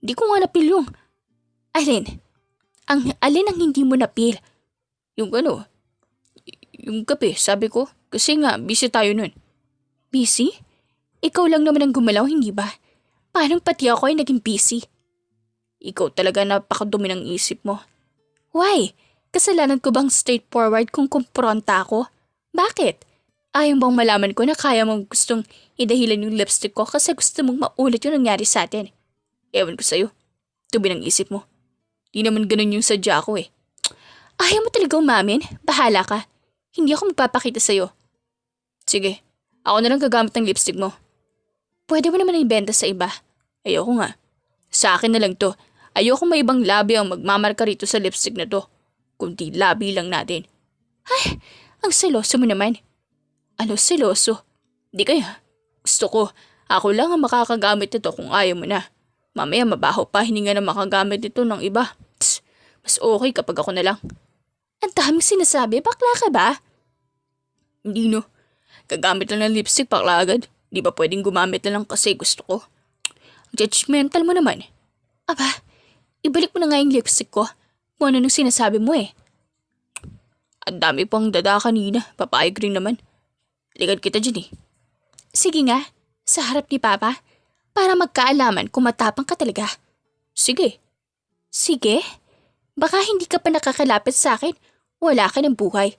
Hindi ko nga napil yung. Alin? Alin ang hindi mo napil? Yung ano? Yung kape, sabi ko. Kasi nga, busy tayo nun. Busy? Ikaw lang naman ang gumalaw, hindi ba? Paano pati ako ay naging busy? Ikaw talaga napakadumi ng isip mo. Why? Kasalanan ko bang straightforward kung kumpronta ako? Bakit? Ayaw bang malaman ko na kaya mong gustong idahilan yung lipstick ko kasi gusto mong maulit yung nangyari sa atin? Ewan ko sa'yo. Dumi ng isip mo. Di naman ganun yung sadya ko eh. Ayaw mo talaga umamin? Bahala ka. Hindi ako magpapakita sa'yo. Sige, ako na lang gagamit ng lipstick mo. Pwede mo naman ibenta sa iba. Ayoko nga. Sa akin na lang to. Ayoko may ibang labi ang magmamarka rito sa lipstick na to. Kunti labi lang natin. Ay, ang seloso mo naman. Ano seloso? Di kaya. Gusto ko, ako lang ang makakagamit nito kung ayaw mo na. Mamaya mabaho pa hininga na makagamit nito ng iba. Tss, mas okay kapag ako na lang. Ang daming sinasabi, bakla ka ba? Hindi no. Gagamit lang ng lipstick pakla agad. Di ba pwedeng gumamit na lang kasi gusto ko? Judgmental mo naman. Aba, ibalik mo na nga yung lipstick ko. Kung ano nung sinasabi mo eh. Ang dami pang dada kanina. Papayag rin naman. Ligan kita dyan eh. Sige nga, sa harap ni Papa. Para magkaalaman kung matapang ka talaga. Sige. Sige? Baka hindi ka pa nakakalapit sa akin. Wala ka ng buhay.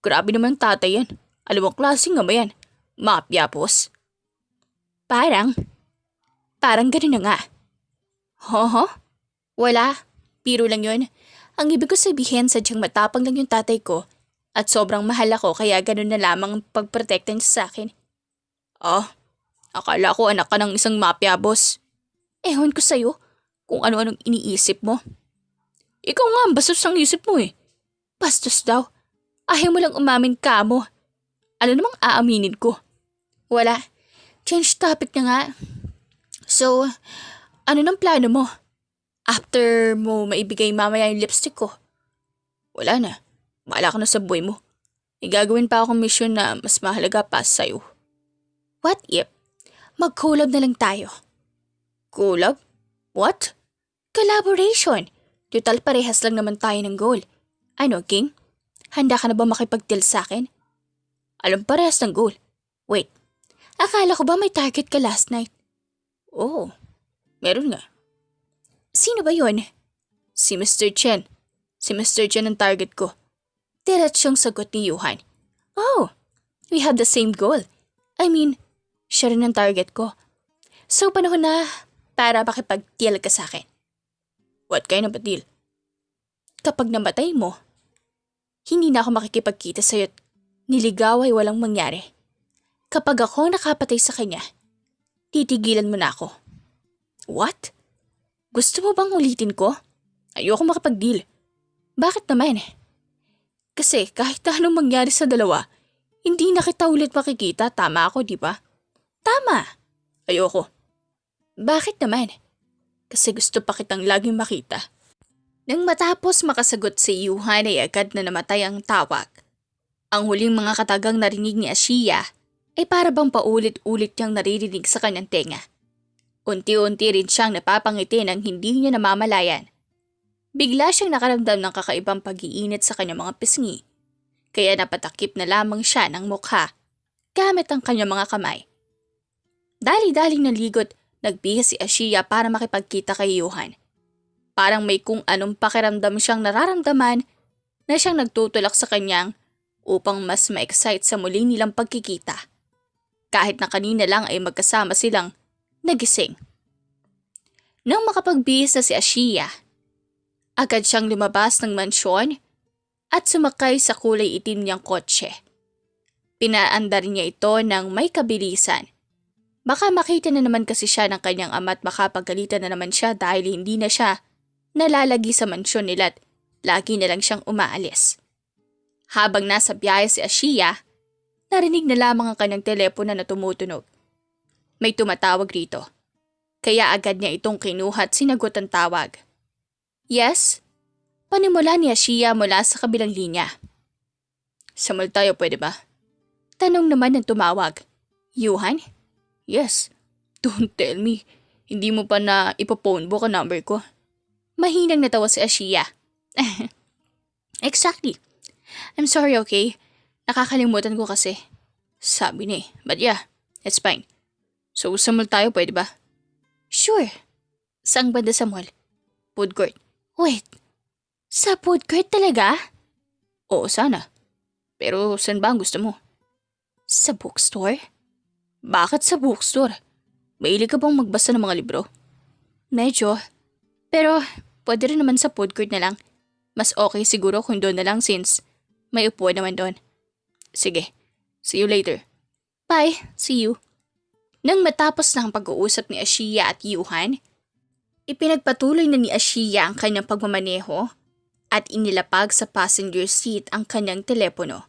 Grabe naman tatay yan. Alam mo klaseng nga ba yan? Mapyapos. Parang ganun na nga. Hoho? Wala. Biro lang yun. Ang ibig ko sabihin sadyang matapang lang yung tatay ko at sobrang mahal ako kaya ganun na lamang ang pagprotekta niya sa akin. Oh, akala ko anak ka ng isang mafia boss. Ewan ko sa'yo kung ano-anong iniisip mo. Ikaw nga ang bastos ang isip mo eh. Bastos daw. Ayaw mo lang umamin ka mo. Ano namang aaminin ko? Wala. Change topic na nga. So, ano nang plano mo? After mo maibigay mamaya yung lipstick ko? Wala na. Bahala ka na sa buhay mo. May gagawin pa akong mission na mas mahalaga pa sa'yo. What if? Mag-collab na lang tayo. Collab? What? Collaboration. Total parehas lang naman tayo ng goal. Ano, King? Handa ka na ba makipag-deal sa akin? Alam parehas ng goal. Wait, akala ko ba may target ka last night? Oo, meron nga. Sino ba yun? Si Mr. Chen. Si Mr. Chen ang target ko. Diretsyong sagot ni Yuhan. Oh, we have the same goal. I mean, siya rin ang target ko. So panahon na para makipag-deal ka sa akin. What kind of a deal? Kapag namatay mo, hindi na ako makikipagkita sa'yo at niligaw ay walang mangyari. Kapag ako nakapatay sa kanya, titigilan mo na ako. What? Gusto mo bang ulitin ko? Ayoko makapag-deal. Bakit naman? Kasi kahit na anong mangyari sa dalawa, hindi na kita ulit makikita. Tama ako, di ba? Tama. Ayoko. Bakit naman? Kasi gusto pa kitang laging makita. Nang matapos makasagot si Yuhan ay agad na namatay ang tawag. Ang huling mga katagang narinig ni Ashiya ay para bang paulit-ulit niyang naririnig sa kanyang tenga. Unti-unti rin siyang napapangiti nang hindi niya namamalayan. Bigla siyang nakaramdam ng kakaibang pag-iinit sa kanyang mga pisngi. Kaya napatakip na lamang siya ng mukha gamit ang kanyang mga kamay. Dali-daling naligot, nagbihis si Ashiya para makipagkita kay Yuhan. Parang may kung anong pakiramdam siyang nararamdaman na siyang nagtutulak sa kanyang upang mas ma-excite sa muli nilang pagkikita. Kahit na kanina lang ay magkasama silang nagising. Nang makapagbihis na si Ashiya, agad siyang lumabas ng mansyon at sumakay sa kulay itim niyang kotse. Pinaandar niya ito ng may kabilisan. Baka makita na naman kasi siya ng kanyang ama at makapagalitan na naman siya dahil hindi na siya nalalagi sa mansyon nila at lagi na lang siyang umaalis. Habang nasa biyahe si Ashiya, narinig na lamang ang kanyang telepono na tumutunog. May tumatawag rito. Kaya agad niya itong kinuha at sinagot ang tawag. Yes? Panimula ni Ashiya mula sa kabilang linya. Samul tayo pwede ba? Tanong naman ng tumawag. Yuhan? Yes. Don't tell me. Hindi mo pa na ipophone book ang number ko. Mahinang natawa si Ashiya. Exactly. I'm sorry, okay? Nakakalimutan ko kasi. Sabi niya eh. But yeah, it's fine. So, sa mall tayo, pwede ba? Sure. Saang banda sa mall? Food court. Wait, sa food court talaga? Oo, sana. Pero saan ba ang gusto mo? Sa bookstore? Bakit sa bookstore? Mahilig ka bang magbasa ng mga libro? Medyo. Pero pwede rin naman sa food court na lang. Mas okay siguro kung doon na lang since may upuan naman doon. Sige, see you later. Bye, see you. Nang matapos na ang pag-uusap ni Ashiya at Yuhan, ipinagpatuloy na ni Ashiya ang kanyang pagmamaneho at inilapag sa passenger seat ang kanyang telepono.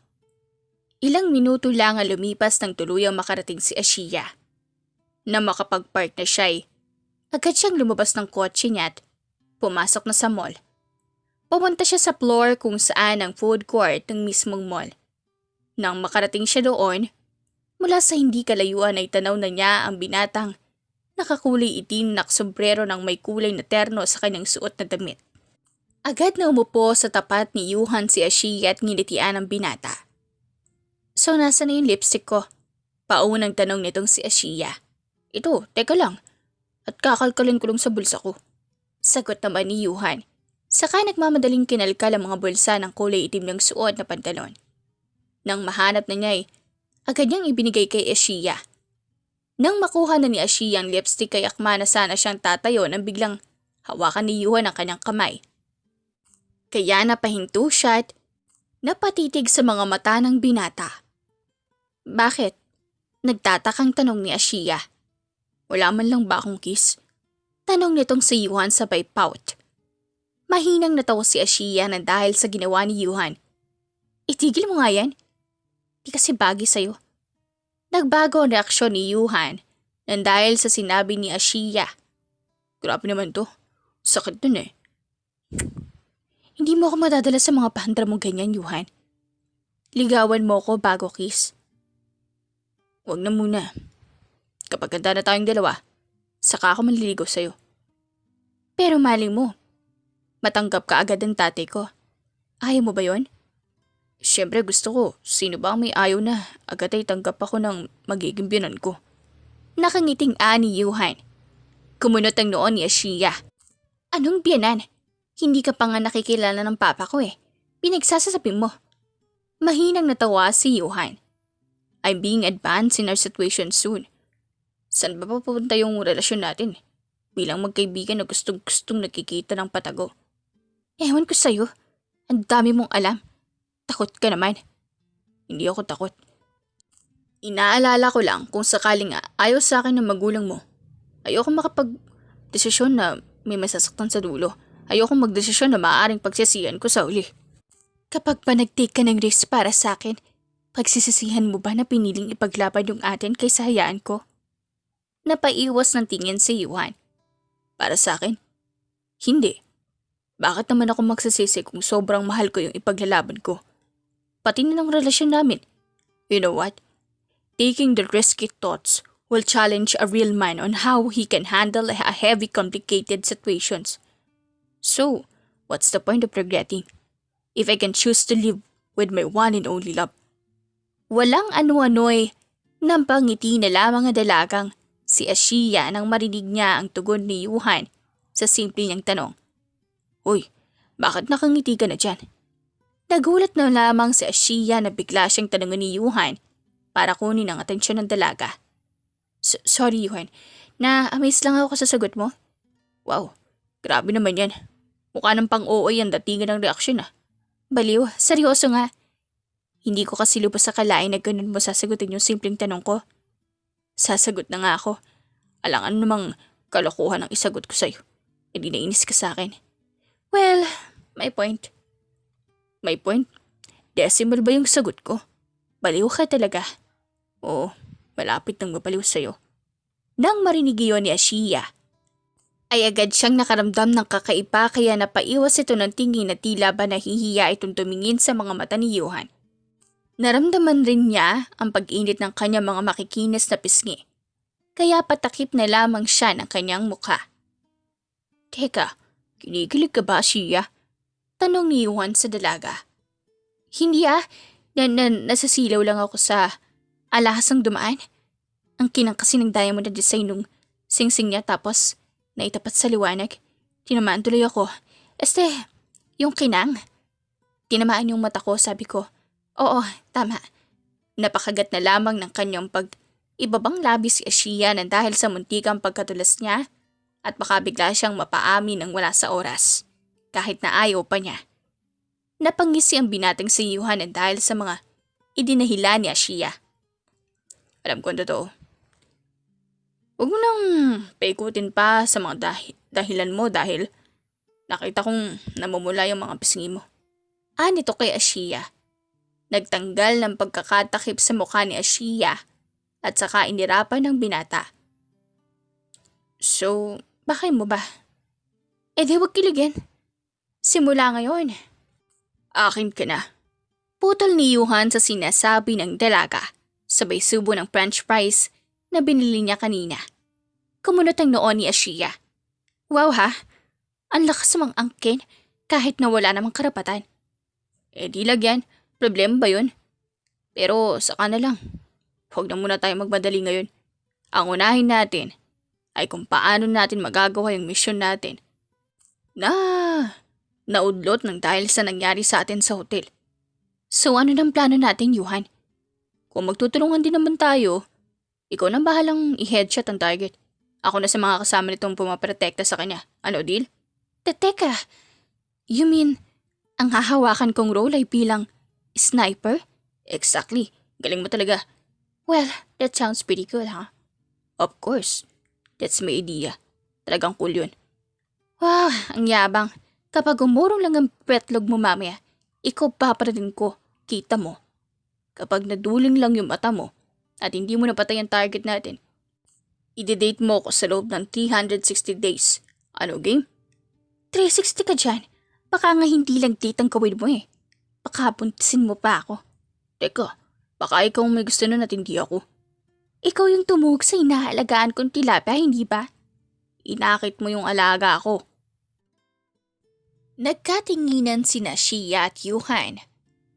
Ilang minuto lang ang lumipas nang tuluyang makarating si Ashiya. Na makapag-park na siya agad siyang lumabas ng kotse niya at pumasok na sa mall. Pumunta siya sa floor kung saan ang food court ng mismong mall. Nang makarating siya doon, Mula sa hindi kalayuan ay tanaw na niya ang binatang nakakulay itim na sombrero ng may kulay na terno sa kanyang suot na damit. Agad na umupo sa tapat ni Yuhan si Ashiya at ngilitian ang binata. So nasa na yung lipstick ko? Paunang tanong nitong si Ashiya. Ito, teka lang. At kakalkalin ko lang sa bulsa ko. Sagot naman ni Yuhan. Saka nagmamadaling kinalkal ang mga bulsa ng kulay itim ng suot na pantalon. Nang mahanap na niya agad niyang ibinigay kay Ashiya. Nang makuha na ni Ashiya ang lipstick kay akma na sana siyang tatayo nang biglang hawakan ni Yuhan ang kanyang kamay. Kaya napahinto siya at napatitig sa mga mata ng binata. Bakit? Nagtatakang tanong ni Ashiya. Wala man lang ba akong kiss? Tanong nitong si Yuhan sabay pout. Mahinang natawa si Ashiya na dahil sa ginawa ni Yuhan. Itigil mo nga yan. Di kasi bagay sa'yo. Nagbago ang reaksyon ni Yuhan nang dahil sa sinabi ni Ashiya. Grabe naman to. Sakit dun eh. Hindi mo ako madadala sa mga pahandra mong ganyan, Yuhan. Ligawan mo ako bago kiss. Huwag na muna. Kapag ganda na tayong dalawa, saka ako manliligaw sa'yo. Pero maling mo, matanggap ka agad ng tatay ko. Ayaw mo ba yon? Siyempre gusto ko. Sino ba ang may ayaw na agad ay tanggap ako ng magiging biyanan ko? Nakangiting ni Yuhan. Kumunot ang noon ni Ashiya. Anong biyanan? Hindi ka pa nga nakikilala ng papa ko eh. Pinagsasasabi mo. Mahinang natawa si Yuhan. I'm being advanced in our situation soon. Saan ba papunta yung relasyon natin? Bilang magkaibigan na gustong-gustong nakikita ng patago. Ewan ko sa'yo. Ang dami mong alam. Takot ka naman. Hindi ako takot. Inaalala ko lang kung sakaling ayaw sa akin ng magulang mo. Ayoko makapag-desisyon na may masasaktan sa dulo. Ayoko magdesisyon na maaaring pagsisihan ko sa uli. Kapag pa nag-take ka ng risk para sa akin, pagsisisihan mo ba na piniling ipaglaban yung atin kaysa hayaan ko? Napaiwas ng tingin si Yuhan. Para sa akin? Hindi. Bakit naman ako magsasisi kung sobrang mahal ko yung ipaglalaban ko? Pati na ng relasyon namin. You know what? Taking the risky thoughts will challenge a real man on how he can handle a heavy complicated situations. So, what's the point of regretting? If I can choose to live with my one and only love. Walang ano-ano'y nampangiti na lamang ang dalagang si Ashiya nang marinig niya ang tugon ni Yuhan sa simple niyang tanong. Uy, bakit nakangiti ka na dyan? Nagulat na lamang si Ashiya na bigla siyang tanongin ni Yuhan para kunin ang atensyon ng dalaga. Sorry Yuhan, na-amaze lang ako sa sagot mo. Wow, grabe naman yan. Mukha ng pang-OA ang datingan ng reaksyon Baliw, seryoso nga. Hindi ko kasi lubos sa kalain na ganun mo sasagutin yung simpleng tanong ko. Sasagot na nga ako. Alangan namang kalokohan ang isagot ko sa'yo. Hindi nainis ka sa akin. Well, may point. May point? Decimal ba yung sagot ko? Baliw ka talaga. Oo, malapit nang mabaliw sa'yo. Nang marinig iyon ni Ashiya, ay agad siyang nakaramdam ng kakaiba kaya napaiwas ito ng tingin na tila ba nahihiya itong tumingin sa mga mata ni Yuhan. Naramdaman rin niya ang pag-init ng kanyang mga makikinis na pisngi. Kaya patakip na lamang siya ng kanyang mukha. Teka, kinikilig ka ba, Ashiya? Tanong ni Yuhan sa dalaga. Hindi nasasilaw lang ako sa alahasang dumaan. Ang kinang kasi ng diamond na design nung singsing niya tapos naitapat sa liwanag. Tinamaan tuloy ako. Yung kinang. Tinamaan yung mata ko, sabi ko. Oo, tama. Napakagat na lamang ng kanyang ibabang labis si Ashiya na dahil sa muntikang pagkatulas niya at baka bigla siyang mapaamin ng wala sa oras, kahit na ayaw pa niya. Napangisi ang binatang si Yuhan na dahil sa mga idinahila ni Ashiya. Alam ko ang totoo. Huwag mo nang paikutin pa sa mga dahilan mo dahil nakita kong namumula yung mga pisngi mo. Nito kay Ashiya. Nagtanggal ng pagkakatakip sa mukha ni Ashiya at saka inirapan ng binata. So, bakit mo ba? Di wag kiligin. Simula ngayon. Akin ka na. Putol ni Yuhan sa sinasabi ng dalaga. Sabay subo ng french fries na binili niya kanina. Kumunot ang noon ni Ashiya. Wow ha, ang lakas mang angkin kahit na wala namang karapatan. Di lagyan, problema ba yun? Pero saka na lang. Huwag na muna tayo magmadali ngayon. Ang unahin natin ay kung paano natin magagawa yung misyon natin. Naudlot ng dahil sa nangyari sa atin sa hotel. So ano ng plano natin, Yuhan? Kung magtutulungan din naman tayo, ikaw nang bahalang i-headshot ang target. Ako na sa mga kasama nitong pumaprotekta sa kanya. Ano, deal? Teka, you mean, ang hahawakan kong role ay bilang sniper? Exactly. Galing mo talaga. Well, that sounds pretty good, huh? Of course. That's my idea. Talagang cool yun. Wow, ang yabang. Kapag umurong lang ang petlog mo mamaya, ikaw paparating ko. Kita mo. Kapag naduling lang yung mata mo at hindi mo napatay ang target natin, i-date mo ko sa loob ng 360 days. Ano, game? 360 ka dyan. Baka nga hindi lang date ang gawin mo eh. Baka buntisin mo pa ako. Teka, baka ikaw may gusto nun at hindi ako. Ikaw yung tumug sa inaalagaan kong tilapia, hindi ba? Inakit mo yung alaga ako. Nagkatinginan sina Shia at Yuhan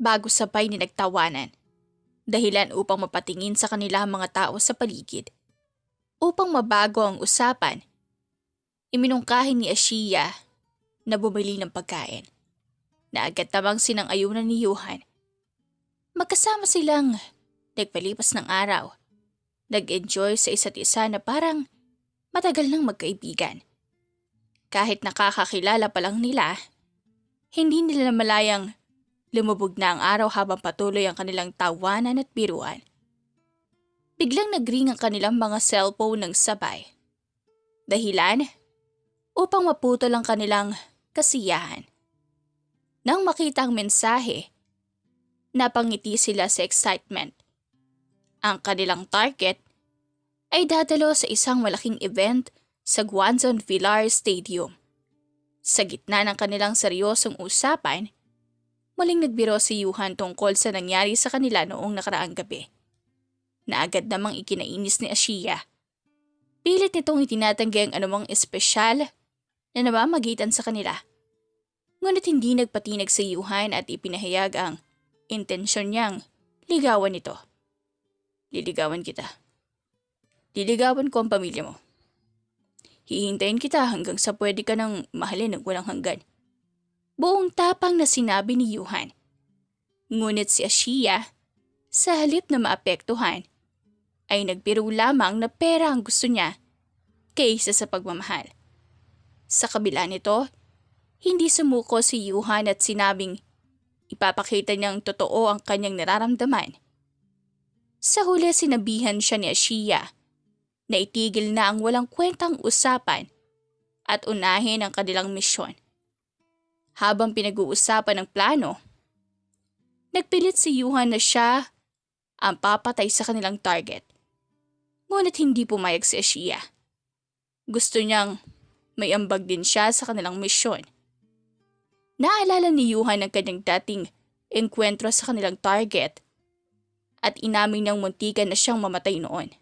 bago sabay ni nagtawanan. Dahilan upang mapatingin sa kanila ang mga tao sa paligid. Upang mabago ang usapan, iminungkahin ni Ashiya na bumili ng pagkain. Na agad namang sinang-ayunan ni Yuhan. Magkasama silang nagpalipas ng araw. Nag-enjoy sa isa't isa na parang matagal nang magkaibigan. Kahit nakakakilala pa lang nila, hindi nila malayang lumubog na ang araw habang patuloy ang kanilang tawanan at biruan. Biglang nagring ang kanilang mga cellphone ng sabay. Dahilan? Upang maputol ang kanilang kasiyahan. Nang makita ang mensahe, napangiti sila sa excitement. Ang kanilang target ay dadalo sa isang malaking event sa Guanzon Villar Stadium. Sa gitna ng kanilang seryosong usapan, muling nagbiro si Yuhan tungkol sa nangyari sa kanila noong nakaraang gabi. Na agad namang ikinainis ni Ashiya. Pilit nitong itinatanggi ang anumang espesyal na namamagitan sa kanila. Ngunit hindi nagpatinag si Yuhan at ipinahayag ang intensyon niyang ligawan ito. Liligawan kita. Liligawan ko ang pamilya mo. Hihintayin kita hanggang sa pwede ka nang mahalin ng walang hanggan. Buong tapang na sinabi ni Yuhan. Ngunit si Ashiya, sa halip na maapektuhan, ay nagbiro lamang na pera ang gusto niya kaysa sa pagmamahal. Sa kabila nito, hindi sumuko si Yuhan at sinabing ipapakita niyang totoo ang kanyang nararamdaman. Sa huli sinabihan siya ni Ashiya na itigil na ang walang kwentang usapan at unahin ang kanilang misyon. Habang pinag-uusapan ng plano, nagpilit si Yuhan na siya ang papatay sa kanilang target. Ngunit hindi pumayag si Ashiya. Gusto niyang may ambag din siya sa kanilang misyon. Naalala ni Yuhan ang kanyang dating engkwentro sa kanilang target at inamin niyang muntikan na siyang mamatay noon.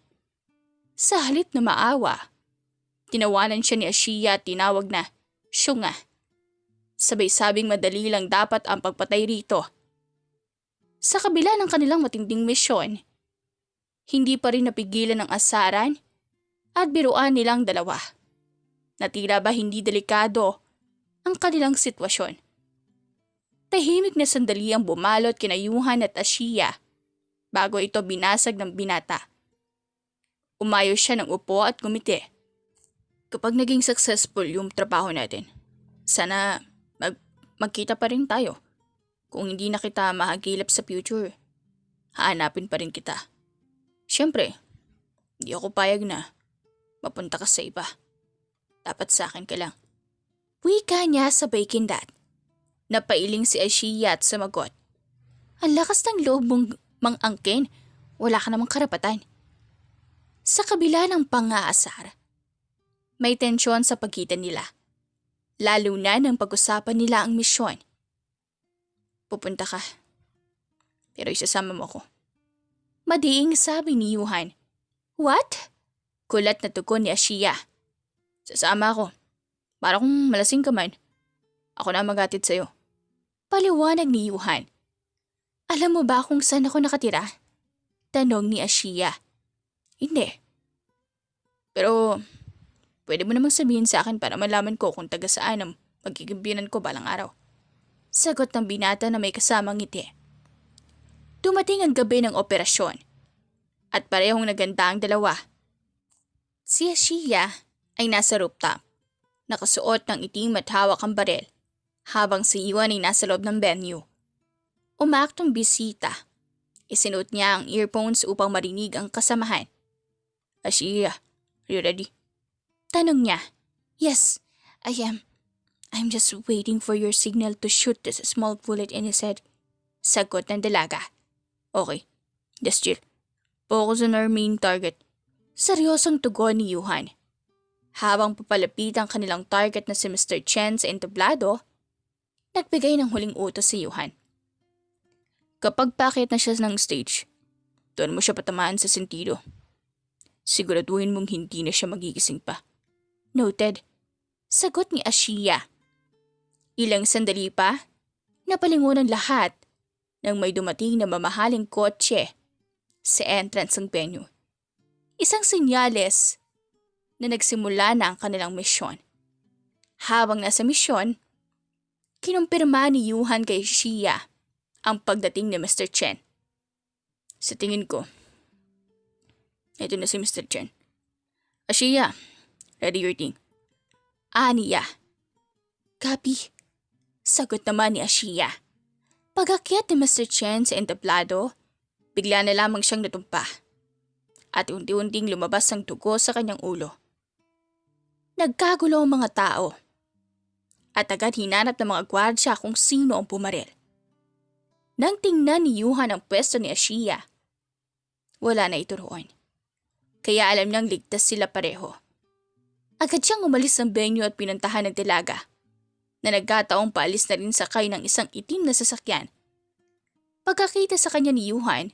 Sa halip na maawa, tinawanan siya ni Ashiya at tinawag na Shunga. Sabay sabing madali lang dapat ang pagpatay rito. Sa kabila ng kanilang matinding misyon, hindi pa rin napigilan ng asaran at biruan nilang dalawa. Na tila ba hindi delikado ang kanilang sitwasyon. Tahimik na sandali ang bumalot kina Yuhan at Ashiya bago ito binasag ng binata. Umayo siya ng upo at gumiti. Kapag naging successful yung trabaho natin, sana magkita pa rin tayo. Kung hindi na kita mahagilap sa future, hahanapin pa rin kita. Siyempre, hindi ako payag na mapunta ka sa iba. Dapat sa akin ka lang. Wika niya sa bakindat. Napailing si Ashiya at sumagot. Ang lakas ng loob mong mang-angkin, wala ka namang karapatan. Sa kabila ng pang-aasar, may tensyon sa pagitan nila. Lalo na nang pag-usapan nila ang misyon. Pupunta ka. Pero isasama mo ako. Madiing sabi ni Yuhan. What? Kulat na tugon ni Ashiya. Sasama ako. Para kung malasing ka man, ako na maghatid sa'yo. Paliwanag ni Yuhan. Alam mo ba kung saan ako nakatira? Tanong ni Ashiya. Hindi. Pero pwede mo namang sabihin sa akin para malaman ko kung taga saan ang magiging biyanan ko balang araw. Sagot ng binata na may kasamang ngiti. Dumating ang gabi ng operasyon at parehong naganda ang dalawa. Si Ashiya ay nasa rooftop, nakasuot ng itim at hawak ang baril, habang si Yuhan ay nasa loob ng venue. Umaaktong bisita. Isinuot niya ang earphones upang marinig ang kasamahan. Ashiya, are you ready? Tanong niya. Yes, I am. I'm just waiting for your signal to shoot this small bullet in his head. Sagot ng dalaga. Okay, just chill. Focus on our main target. Seryosong tugon ni Yuhan. Habang papalapit ang kanilang target na si Mr. Chen sa entablado, nagbigay ng huling utos si Yuhan. Kapag paakyat na siya ng stage, doon mo siya patamaan sa sentido. Siguraduhin mong hindi na siya magigising pa. Noted. Sagot ni Ashiya. Ilang sandali pa, napalingon ang lahat nang may dumating na mamahaling kotse sa entrance ng venue. Isang senyales na nagsimula na ang kanilang misyon. Habang nasa misyon, kinumpirma ni Yuhan kay Ashiya ang pagdating ni Mr. Chen. Sa tingin ko, ito na si Mr. Chen. Ashiya, ready your thing. Aniya. Copy. Sagot naman ni Ashiya. Pag-akyat ni Mr. Chen sa entablado, bigla na lamang siyang natumpa. At unti-unting lumabas ang dugo sa kanyang ulo. Nagkagulo ang mga tao. At agad hinanap ng mga gwardya kung sino ang pumaril. Nang tingnan ni Yuhan ang pwesto ni Ashiya, wala na ito roon. Kaya alam niyang ligtas sila pareho. Agad siyang umalis ng venue at pinuntahan ng dalaga na nagkataong paalis na rin sakay ng isang itim na sasakyan. Pagkakita sa kanya ni Yuhan,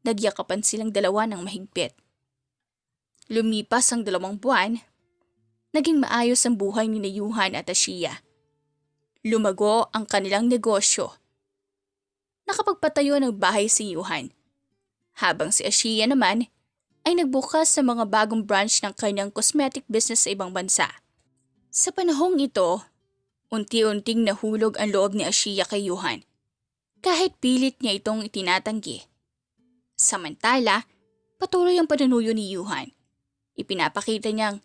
nagyakapan silang dalawa ng mahigpit. Lumipas ang 2 buwan, naging maayos ang buhay ni Yuhan at Ashiya. Lumago ang kanilang negosyo. Nakapagpatayo ng bahay si Yuhan, habang si Ashiya naman ay nagbukas ng mga bagong branch ng kanyang cosmetic business sa ibang bansa. Sa panahong ito, unti-unting nahulog ang loob ni Ashiya kay Yuhan, kahit pilit niya itong itinatanggi. Samantala, patuloy ang panunuyo ni Yuhan. Ipinapakita niyang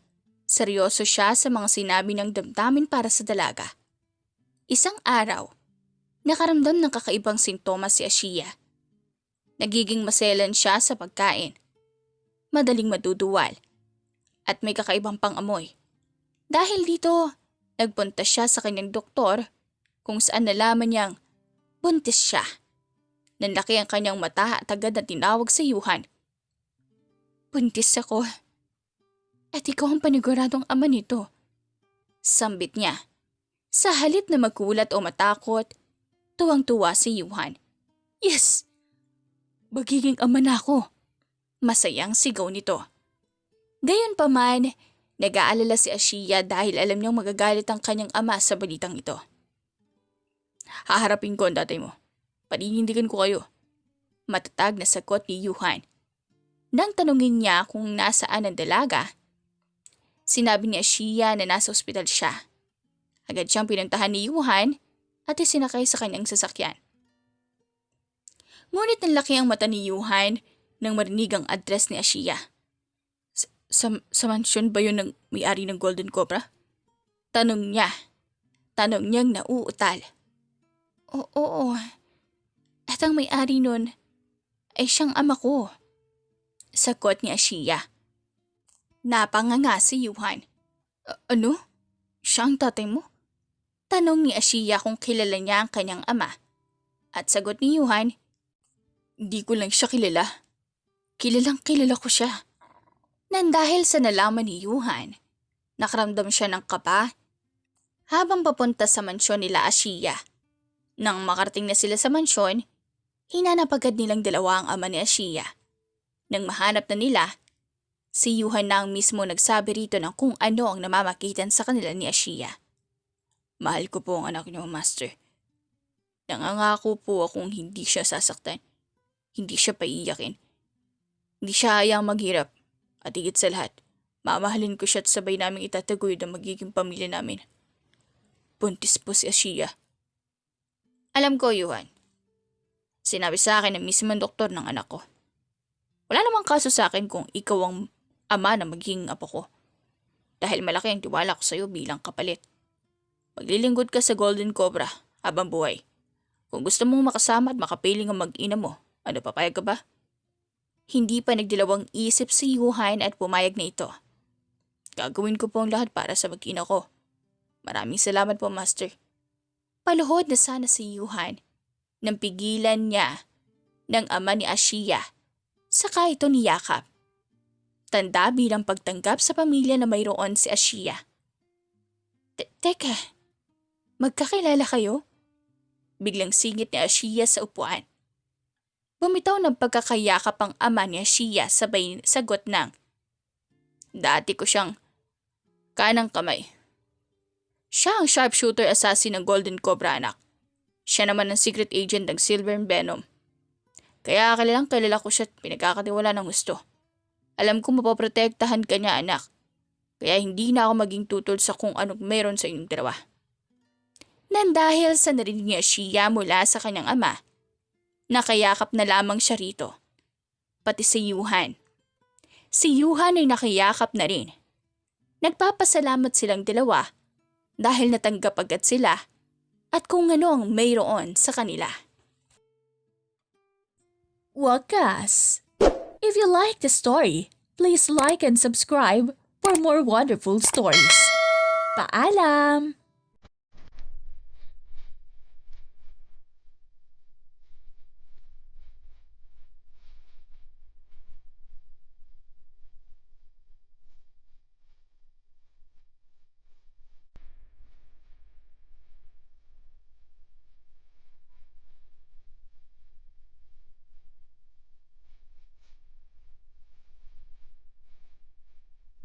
seryoso siya sa mga sinabi ng damdamin para sa dalaga. Isang araw, nakaramdam ng kakaibang sintomas si Ashiya. Nagiging maselan siya sa pagkain. Madaling maduduwal. At may kakaibang pang-amoy. Dahil dito, nagpunta siya sa kanyang doktor kung saan nalaman niyang buntis siya. Nanlaki ang kanyang mata at agad na tinawag sa Yuhan. Buntis ako. At ikaw ang paniguradong ama nito. Sambit niya. Sa halip na magulat o matakot, tuwang-tuwa si Yuhan. Yes! Magiging ama na ako. Masayang sigaw nito. Gayunpaman, nag-aalala si Ashiya dahil alam niyang magagalit ang kanyang ama sa balitang ito. Haharapin ko ang tatay mo. Paninindigan ko kayo. Matatag na sagot ni Yuhan. Nang tanungin niya kung nasaan ang dalaga, sinabi ni Ashiya na nasa ospital siya. Agad siyang pinuntahan ni Yuhan at isinakay sa kanyang sasakyan. Ngunit nanlaki ang mata ni Yuhan nang marinig ang address ni Ashiya. Sa mansyon ba yun ng may-ari ng Golden Cobra? Tanong niya. Tanong niyang nauutal. Oo. At ang may-ari nun ay siyang ama ko. Sagot ni Ashiya. Napanganga si Yuhan. Ano? Siya ang tatay mo? Tanong ni Ashiya kung kilala niya ang kanyang ama. At sagot ni Yuhan, hindi ko lang siya kilala. Kilalang kilala ko siya. Nang dahil sa nalaman ni Yuhan, nakaramdam siya ng kaba habang papunta sa mansyon nila Ashiya. Nang makarating na sila sa mansyon, hinanap agad nilang dalawa ang ama ni Ashiya. Nang mahanap na nila, si Yuhan na ang mismo nagsabi rito ng kung ano ang namamagitan sa kanila ni Ashiya. Mahal ko po ang anak niyo, Master. Nangangako po akong hindi siya sasaktan. Hindi siya paiiyakin. Hindi siya hayang maghirap. At higit sa lahat, mamahalin ko siya at sabay namin itataguyod ang magiging pamilya namin. Buntis po si Ashiya. Alam ko, Yuhan. Sinabi sa akin ng mismong doktor ng anak ko. Wala namang kaso sa akin kung ikaw ang ama na magiging apo ko. Dahil malaki ang tiwala ko sa iyo bilang kapalit. Maglilingkod ka sa Golden Cobra habang buhay. Kung gusto mong makasama at makapiling ang mag-ina mo, ano, papayag ka ba? Hindi pa nagdalawang isip si Yuhan at pumayag na ito. Gagawin ko po ang lahat para sa mag-ina ko. Maraming salamat po, Master. Paluhod na sana si Yuhan nang pigilan niya ng ama ni Ashiya. Saka ito niyakap. Tanda bilang pagtanggap sa pamilya na mayroon si Ashiya. Teka, magkakilala kayo? Biglang singit ni Ashiya sa upuan. Bumitaw ng pagkakayakap ang ama ni Ashiya sabay sagot ng, dati ko siyang kanang kamay. Siya ang sharpshooter assassin ng Golden Cobra, anak. Siya naman ang secret agent ng Silver Venom. Kaya kilala ko siya at pinagkakatiwala ng gusto. Alam ko mapoprotektahan ka niya, anak. Kaya hindi na ako maging tutol sa kung anong meron sa inyong dalawa. Nang dahil sa narinig ni Ashiya mula sa kanyang ama, nakayakap na lamang siya rito. Pati si Yuhan. Si Yuhan ay nakayakap na rin. Nagpapasalamat silang dalawa dahil natanggap agad sila at kung ano ang mayroon sa kanila. Wakas! If you like the story, please like and subscribe for more wonderful stories. Paalam!